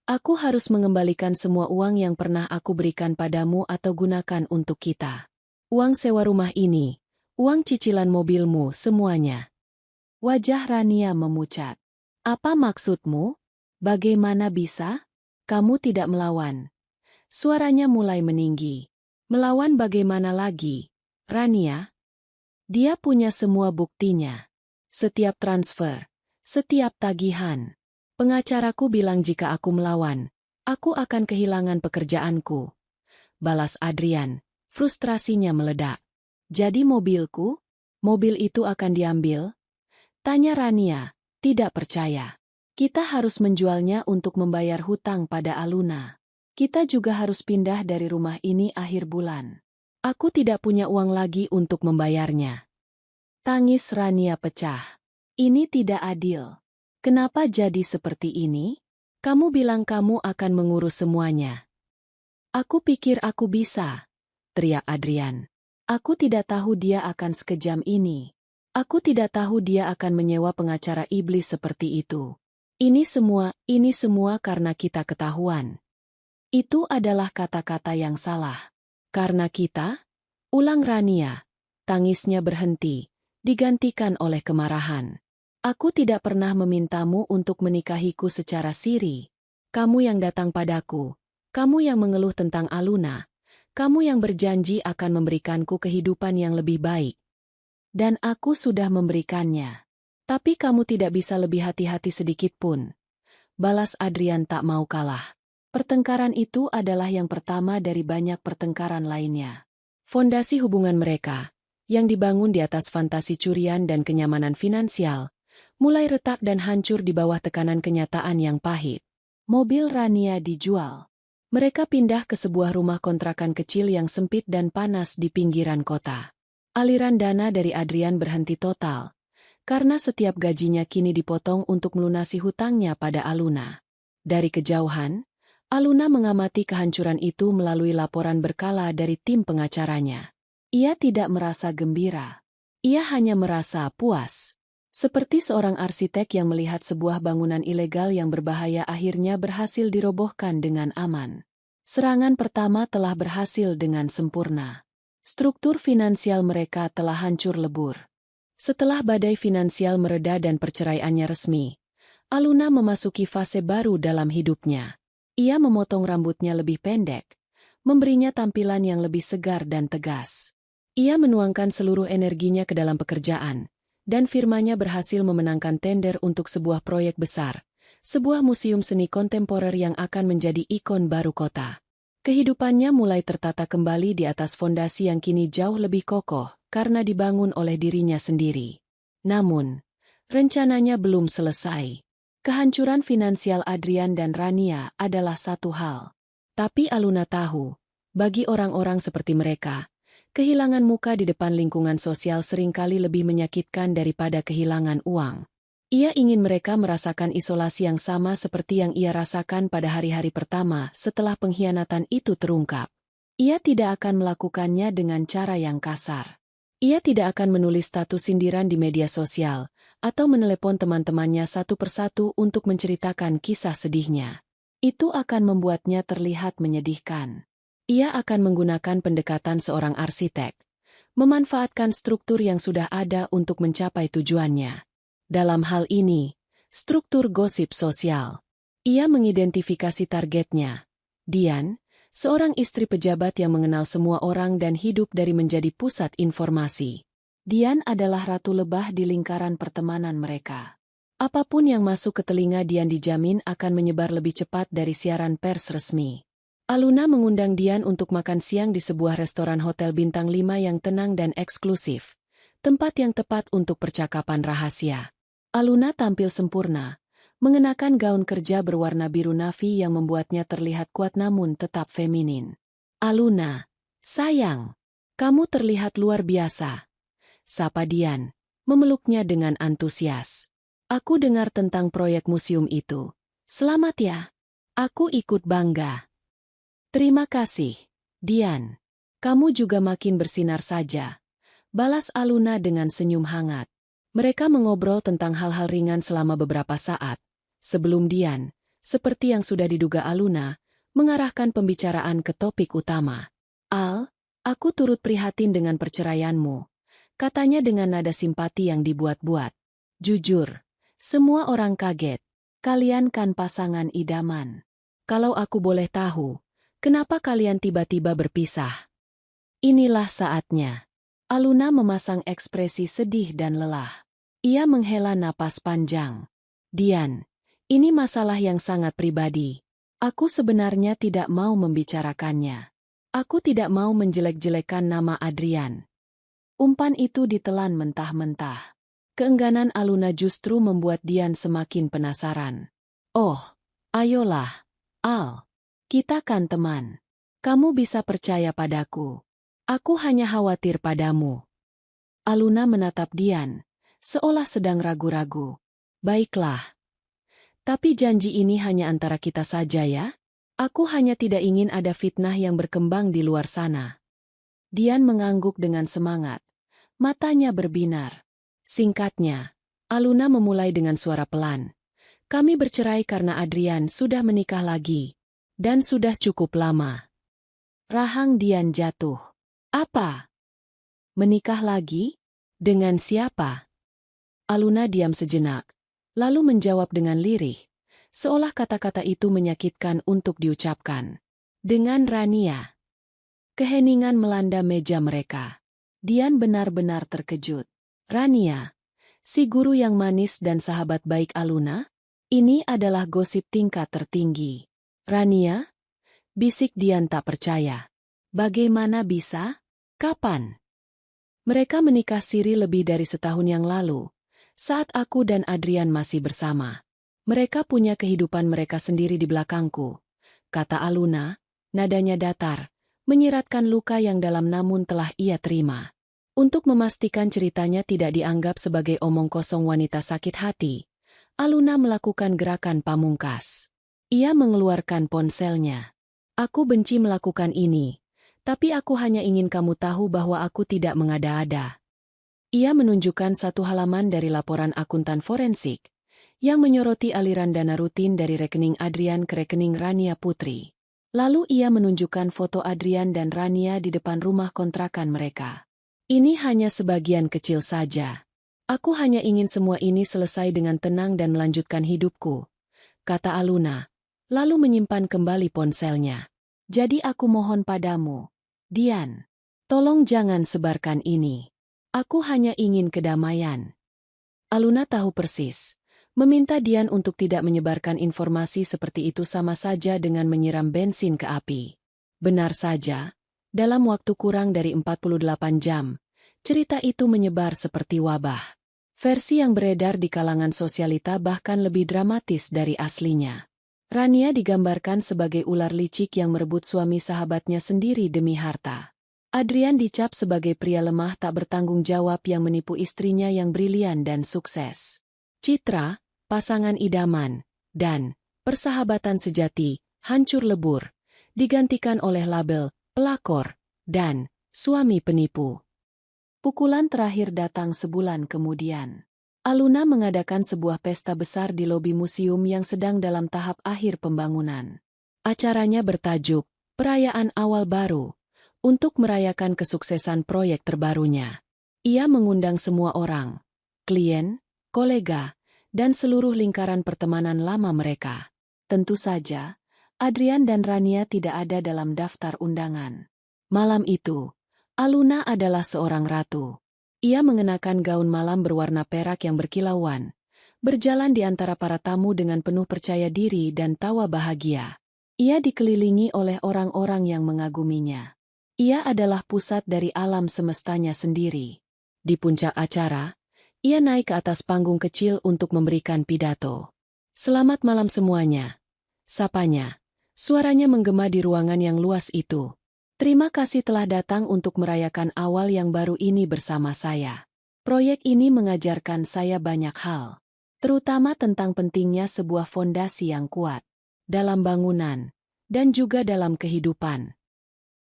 aku harus mengembalikan semua uang yang pernah aku berikan padamu atau gunakan untuk kita. Uang sewa rumah ini, uang cicilan mobilmu, semuanya. Wajah Rania memucat. Apa maksudmu? Bagaimana bisa? Kamu tidak melawan. Suaranya mulai meninggi. Melawan bagaimana lagi, Rania? Dia punya semua buktinya. Setiap transfer, setiap tagihan. Pengacaraku bilang jika aku melawan, aku akan kehilangan pekerjaanku. balas Adrian, frustrasinya meledak. Jadi mobilku? Mobil itu akan diambil? Tanya Rania, tidak percaya. Kita harus menjualnya untuk membayar hutang pada Aluna. Kita juga harus pindah dari rumah ini akhir bulan. Aku tidak punya uang lagi untuk membayarnya. Tangis Rania pecah. Ini tidak adil. Kenapa jadi seperti ini? Kamu bilang kamu akan mengurus semuanya. Aku pikir aku bisa, teriak Adrian. Aku tidak tahu dia akan sekejam ini. Aku tidak tahu dia akan menyewa pengacara iblis seperti itu. Ini semua karena kita ketahuan. Itu adalah kata-kata yang salah. Karena kita? Ulang Rania. Tangisnya berhenti, digantikan oleh kemarahan. Aku tidak pernah memintamu untuk menikahiku secara siri. Kamu yang datang padaku. Kamu yang mengeluh tentang Aluna. Kamu yang berjanji akan memberikanku kehidupan yang lebih baik. Dan aku sudah memberikannya. Tapi kamu tidak bisa lebih hati-hati sedikit pun. Balas Adrian tak mau kalah. Pertengkaran itu adalah yang pertama dari banyak pertengkaran lainnya. Fondasi hubungan mereka, yang dibangun di atas fantasi curian dan kenyamanan finansial, mulai retak dan hancur di bawah tekanan kenyataan yang pahit. Mobil Rania dijual. Mereka pindah ke sebuah rumah kontrakan kecil yang sempit dan panas di pinggiran kota. Aliran dana dari Adrian berhenti total, karena setiap gajinya kini dipotong untuk melunasi hutangnya pada Aluna. Dari kejauhan, Aluna mengamati kehancuran itu melalui laporan berkala dari tim pengacaranya. Ia tidak merasa gembira. Ia hanya merasa puas. Seperti seorang arsitek yang melihat sebuah bangunan ilegal yang berbahaya akhirnya berhasil dirobohkan dengan aman. Serangan pertama telah berhasil dengan sempurna. Struktur finansial mereka telah hancur lebur. Setelah badai finansial mereda dan perceraiannya resmi, Aluna memasuki fase baru dalam hidupnya. Ia memotong rambutnya lebih pendek, memberinya tampilan yang lebih segar dan tegas. Ia menuangkan seluruh energinya ke dalam pekerjaan, dan firmanya berhasil memenangkan tender untuk sebuah proyek besar, sebuah museum seni kontemporer yang akan menjadi ikon baru kota. Kehidupannya mulai tertata kembali di atas fondasi yang kini jauh lebih kokoh karena dibangun oleh dirinya sendiri. Namun, rencananya belum selesai. Kehancuran finansial Adrian dan Rania adalah satu hal. Tapi Aluna tahu, bagi orang-orang seperti mereka, kehilangan muka di depan lingkungan sosial seringkali lebih menyakitkan daripada kehilangan uang. Ia ingin mereka merasakan isolasi yang sama seperti yang ia rasakan pada hari-hari pertama setelah pengkhianatan itu terungkap. Ia tidak akan melakukannya dengan cara yang kasar. Ia tidak akan menulis status sindiran di media sosial, atau menelepon teman-temannya satu persatu untuk menceritakan kisah sedihnya. Itu akan membuatnya terlihat menyedihkan. Ia akan menggunakan pendekatan seorang arsitek, memanfaatkan struktur yang sudah ada untuk mencapai tujuannya. Dalam hal ini, struktur gosip sosial. Ia mengidentifikasi targetnya. Dian, seorang istri pejabat yang mengenal semua orang dan hidup dari menjadi pusat informasi. Dian adalah ratu lebah di lingkaran pertemanan mereka. Apapun yang masuk ke telinga Dian dijamin akan menyebar lebih cepat dari siaran pers resmi. Aluna mengundang Dian untuk makan siang di sebuah restoran hotel bintang 5 yang tenang dan eksklusif. Tempat yang tepat untuk percakapan rahasia. Aluna tampil sempurna, mengenakan gaun kerja berwarna biru navy yang membuatnya terlihat kuat namun tetap feminin. Aluna, sayang, kamu terlihat luar biasa. Sapa Dian, memeluknya dengan antusias. Aku dengar tentang proyek museum itu. Selamat ya. Aku ikut bangga. Terima kasih, Dian. Kamu juga makin bersinar saja. Balas Aluna dengan senyum hangat. Mereka mengobrol tentang hal-hal ringan selama beberapa saat, sebelum Dian, seperti yang sudah diduga Aluna, mengarahkan pembicaraan ke topik utama. Al, aku turut prihatin dengan perceraianmu, katanya dengan nada simpati yang dibuat-buat. Jujur, semua orang kaget. Kalian kan pasangan idaman. Kalau aku boleh tahu, kenapa kalian tiba-tiba berpisah? Inilah saatnya. Aluna memasang ekspresi sedih dan lelah. Ia menghela napas panjang. Dian, ini masalah yang sangat pribadi. Aku sebenarnya tidak mau membicarakannya. Aku tidak mau menjelek-jelekan nama Adrian. Umpan itu ditelan mentah-mentah. Keengganan Aluna justru membuat Dian semakin penasaran. Oh, ayolah, Al. Kita kan teman. Kamu bisa percaya padaku. Aku hanya khawatir padamu. Aluna menatap Dian, seolah sedang ragu-ragu. Baiklah. Tapi janji ini hanya antara kita saja ya? Aku hanya tidak ingin ada fitnah yang berkembang di luar sana. Dian mengangguk dengan semangat. Matanya berbinar. Singkatnya, Aluna memulai dengan suara pelan. Kami bercerai karena Adrian sudah menikah lagi. Dan sudah cukup lama. Rahang Dian jatuh. Apa? Menikah lagi? Dengan siapa? Aluna diam sejenak, lalu menjawab dengan lirih, seolah kata-kata itu menyakitkan untuk diucapkan. Dengan Rania. Keheningan melanda meja mereka. Dian benar-benar terkejut. Rania, si guru yang manis dan sahabat baik Aluna? Ini adalah gosip tingkat tertinggi. Rania? Bisik Dian tak percaya. Bagaimana bisa? Kapan? Mereka menikah siri lebih dari setahun yang lalu, saat aku dan Adrian masih bersama. Mereka punya kehidupan mereka sendiri di belakangku, kata Aluna, nadanya datar, menyiratkan luka yang dalam namun telah ia terima. Untuk memastikan ceritanya tidak dianggap sebagai omong kosong wanita sakit hati, Aluna melakukan gerakan pamungkas. Ia mengeluarkan ponselnya. Aku benci melakukan ini. Tapi aku hanya ingin kamu tahu bahwa aku tidak mengada-ada. Ia menunjukkan satu halaman dari laporan akuntan forensik, yang menyoroti aliran dana rutin dari rekening Adrian ke rekening Rania Putri. Lalu ia menunjukkan foto Adrian dan Rania di depan rumah kontrakan mereka. Ini hanya sebagian kecil saja. Aku hanya ingin semua ini selesai dengan tenang dan melanjutkan hidupku, kata Aluna, lalu menyimpan kembali ponselnya. Jadi aku mohon padamu, Dian, tolong jangan sebarkan ini. Aku hanya ingin kedamaian. Aluna tahu persis. Meminta Dian untuk tidak menyebarkan informasi seperti itu sama saja dengan menyiram bensin ke api. Benar saja, dalam waktu kurang dari 48 jam, cerita itu menyebar seperti wabah. Versi yang beredar di kalangan sosialita bahkan lebih dramatis dari aslinya. Rania digambarkan sebagai ular licik yang merebut suami sahabatnya sendiri demi harta. Adrian dicap sebagai pria lemah tak bertanggung jawab yang menipu istrinya yang brilian dan sukses. Citra, pasangan idaman, dan persahabatan sejati, hancur lebur, digantikan oleh label pelakor dan suami penipu. Pukulan terakhir datang sebulan kemudian. Aluna mengadakan sebuah pesta besar di lobi museum yang sedang dalam tahap akhir pembangunan. Acaranya bertajuk Perayaan Awal Baru, untuk merayakan kesuksesan proyek terbarunya. Ia mengundang semua orang, klien, kolega, dan seluruh lingkaran pertemanan lama mereka. Tentu saja, Adrian dan Rania tidak ada dalam daftar undangan. Malam itu, Aluna adalah seorang ratu. Ia mengenakan gaun malam berwarna perak yang berkilauan, berjalan di antara para tamu dengan penuh percaya diri dan tawa bahagia. Ia dikelilingi oleh orang-orang yang mengaguminya. Ia adalah pusat dari alam semestanya sendiri. Di puncak acara, ia naik ke atas panggung kecil untuk memberikan pidato. Selamat malam semuanya. Sapanya. Suaranya menggema di ruangan yang luas itu. Terima kasih telah datang untuk merayakan awal yang baru ini bersama saya. Proyek ini mengajarkan saya banyak hal, terutama tentang pentingnya sebuah fondasi yang kuat, dalam bangunan, dan juga dalam kehidupan.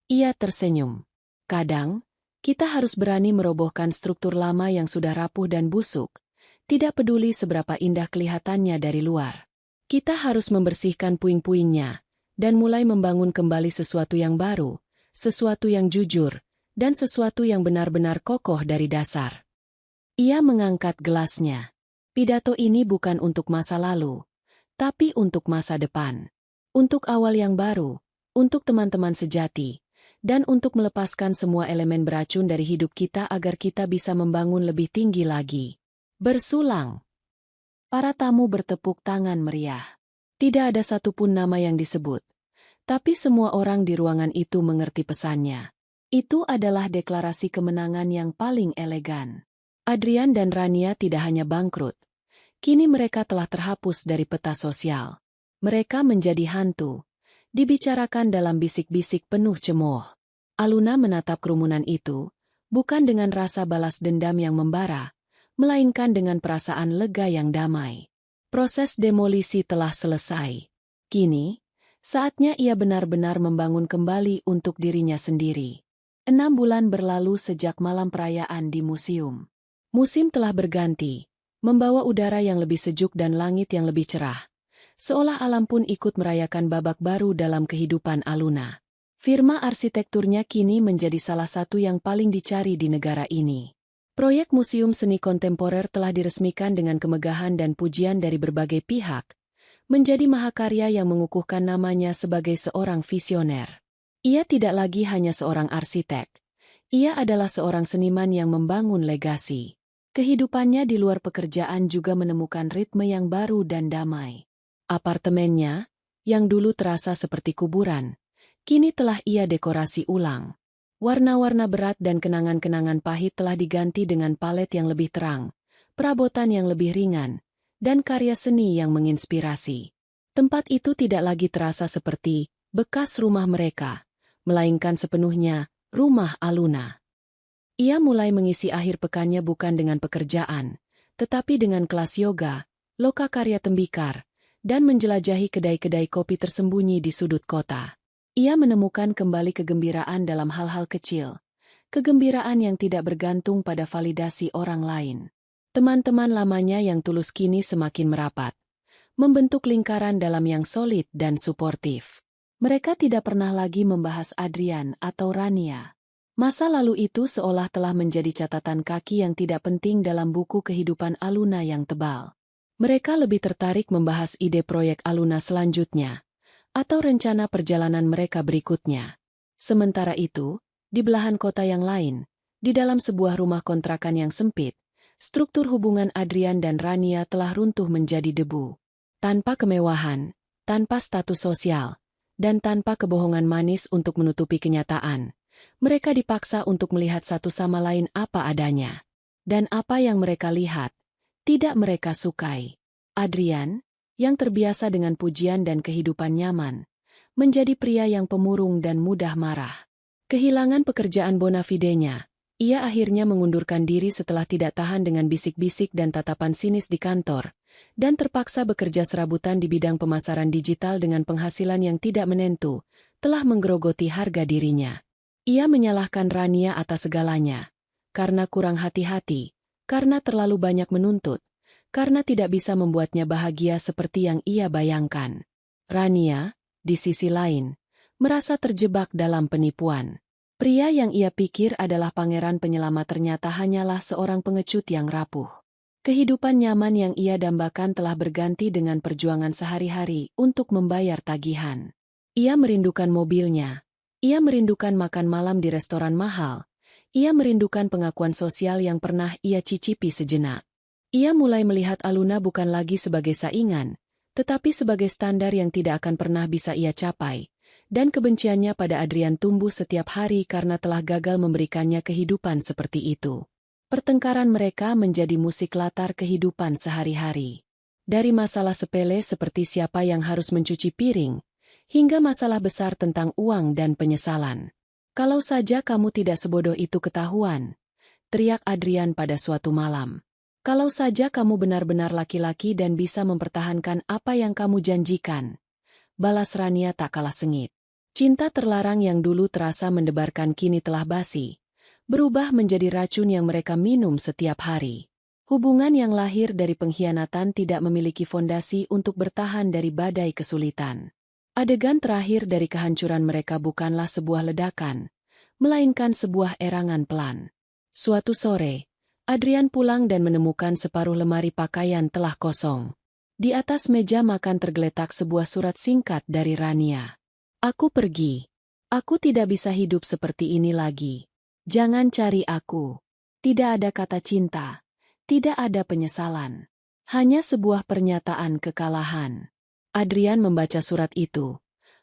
Ia tersenyum. Kadang, kita harus berani merobohkan struktur lama yang sudah rapuh dan busuk, tidak peduli seberapa indah kelihatannya dari luar. Kita harus membersihkan puing-puingnya, dan mulai membangun kembali sesuatu yang baru, sesuatu yang jujur, dan sesuatu yang benar-benar kokoh dari dasar. Ia mengangkat gelasnya. Pidato ini bukan untuk masa lalu, tapi untuk masa depan. Untuk awal yang baru, untuk teman-teman sejati, dan untuk melepaskan semua elemen beracun dari hidup kita agar kita bisa membangun lebih tinggi lagi. Bersulang. Para tamu bertepuk tangan meriah. Tidak ada satupun nama yang disebut. Tapi semua orang di ruangan itu mengerti pesannya. Itu adalah deklarasi kemenangan yang paling elegan. Adrian dan Rania tidak hanya bangkrut. Kini mereka telah terhapus dari peta sosial. Mereka menjadi hantu. Dibicarakan dalam bisik-bisik penuh cemooh. Aluna menatap kerumunan itu, bukan dengan rasa balas dendam yang membara, melainkan dengan perasaan lega yang damai. Proses demolisi telah selesai. Kini, saatnya ia benar-benar membangun kembali untuk dirinya sendiri. 6 bulan berlalu sejak malam perayaan di museum. Musim telah berganti, membawa udara yang lebih sejuk dan langit yang lebih cerah. Seolah alam pun ikut merayakan babak baru dalam kehidupan Aluna. Firma arsitekturnya kini menjadi salah satu yang paling dicari di negara ini. Proyek Museum Seni Kontemporer telah diresmikan dengan kemegahan dan pujian dari berbagai pihak, menjadi mahakarya yang mengukuhkan namanya sebagai seorang visioner. Ia tidak lagi hanya seorang arsitek. Ia adalah seorang seniman yang membangun legasi. Kehidupannya di luar pekerjaan juga menemukan ritme yang baru dan damai. Apartemennya, yang dulu terasa seperti kuburan, kini telah ia dekorasi ulang. Warna-warna berat dan kenangan-kenangan pahit telah diganti dengan palet yang lebih terang, perabotan yang lebih ringan, dan karya seni yang menginspirasi. Tempat itu tidak lagi terasa seperti bekas rumah mereka, melainkan sepenuhnya rumah Aluna. Ia mulai mengisi akhir pekannya bukan dengan pekerjaan, tetapi dengan kelas yoga, loka karya tembikar, dan menjelajahi kedai-kedai kopi tersembunyi di sudut kota. Ia menemukan kembali kegembiraan dalam hal-hal kecil, kegembiraan yang tidak bergantung pada validasi orang lain. Teman-teman lamanya yang tulus kini semakin merapat, membentuk lingkaran dalam yang solid dan suportif. Mereka tidak pernah lagi membahas Adrian atau Rania. Masa lalu itu seolah telah menjadi catatan kaki yang tidak penting dalam buku kehidupan Aluna yang tebal. Mereka lebih tertarik membahas ide proyek Aluna selanjutnya, atau rencana perjalanan mereka berikutnya. Sementara itu, di belahan kota yang lain, di dalam sebuah rumah kontrakan yang sempit, struktur hubungan Adrian dan Rania telah runtuh menjadi debu. Tanpa kemewahan, tanpa status sosial, dan tanpa kebohongan manis untuk menutupi kenyataan, mereka dipaksa untuk melihat satu sama lain apa adanya. Dan apa yang mereka lihat, tidak mereka sukai. Adrian, yang terbiasa dengan pujian dan kehidupan nyaman, menjadi pria yang pemurung dan mudah marah. Kehilangan pekerjaan bona fidenya, ia akhirnya mengundurkan diri setelah tidak tahan dengan bisik-bisik dan tatapan sinis di kantor, dan terpaksa bekerja serabutan di bidang pemasaran digital dengan penghasilan yang tidak menentu, telah menggerogoti harga dirinya. Ia menyalahkan Rania atas segalanya, karena kurang hati-hati, karena terlalu banyak menuntut, karena tidak bisa membuatnya bahagia seperti yang ia bayangkan. Rania, di sisi lain, merasa terjebak dalam penipuan. Pria yang ia pikir adalah pangeran penyelamat ternyata hanyalah seorang pengecut yang rapuh. Kehidupan nyaman yang ia dambakan telah berganti dengan perjuangan sehari-hari untuk membayar tagihan. Ia merindukan mobilnya. Ia merindukan makan malam di restoran mahal. Ia merindukan pengakuan sosial yang pernah ia cicipi sejenak. Ia mulai melihat Aluna bukan lagi sebagai saingan, tetapi sebagai standar yang tidak akan pernah bisa ia capai, dan kebenciannya pada Adrian tumbuh setiap hari karena telah gagal memberikannya kehidupan seperti itu. Pertengkaran mereka menjadi musik latar kehidupan sehari-hari. Dari masalah sepele seperti siapa yang harus mencuci piring, hingga masalah besar tentang uang dan penyesalan. Kalau saja kamu tidak sebodoh itu ketahuan, teriak Adrian pada suatu malam. Kalau saja kamu benar-benar laki-laki dan bisa mempertahankan apa yang kamu janjikan. Balas Rania tak kalah sengit. Cinta terlarang yang dulu terasa mendebarkan kini telah basi, berubah menjadi racun yang mereka minum setiap hari. Hubungan yang lahir dari pengkhianatan tidak memiliki fondasi untuk bertahan dari badai kesulitan. Adegan terakhir dari kehancuran mereka bukanlah sebuah ledakan, melainkan sebuah erangan pelan. Suatu sore, Adrian pulang dan menemukan separuh lemari pakaian telah kosong. Di atas meja makan tergeletak sebuah surat singkat dari Rania. Aku pergi. Aku tidak bisa hidup seperti ini lagi. Jangan cari aku. Tidak ada kata cinta. Tidak ada penyesalan. Hanya sebuah pernyataan kekalahan. Adrian membaca surat itu,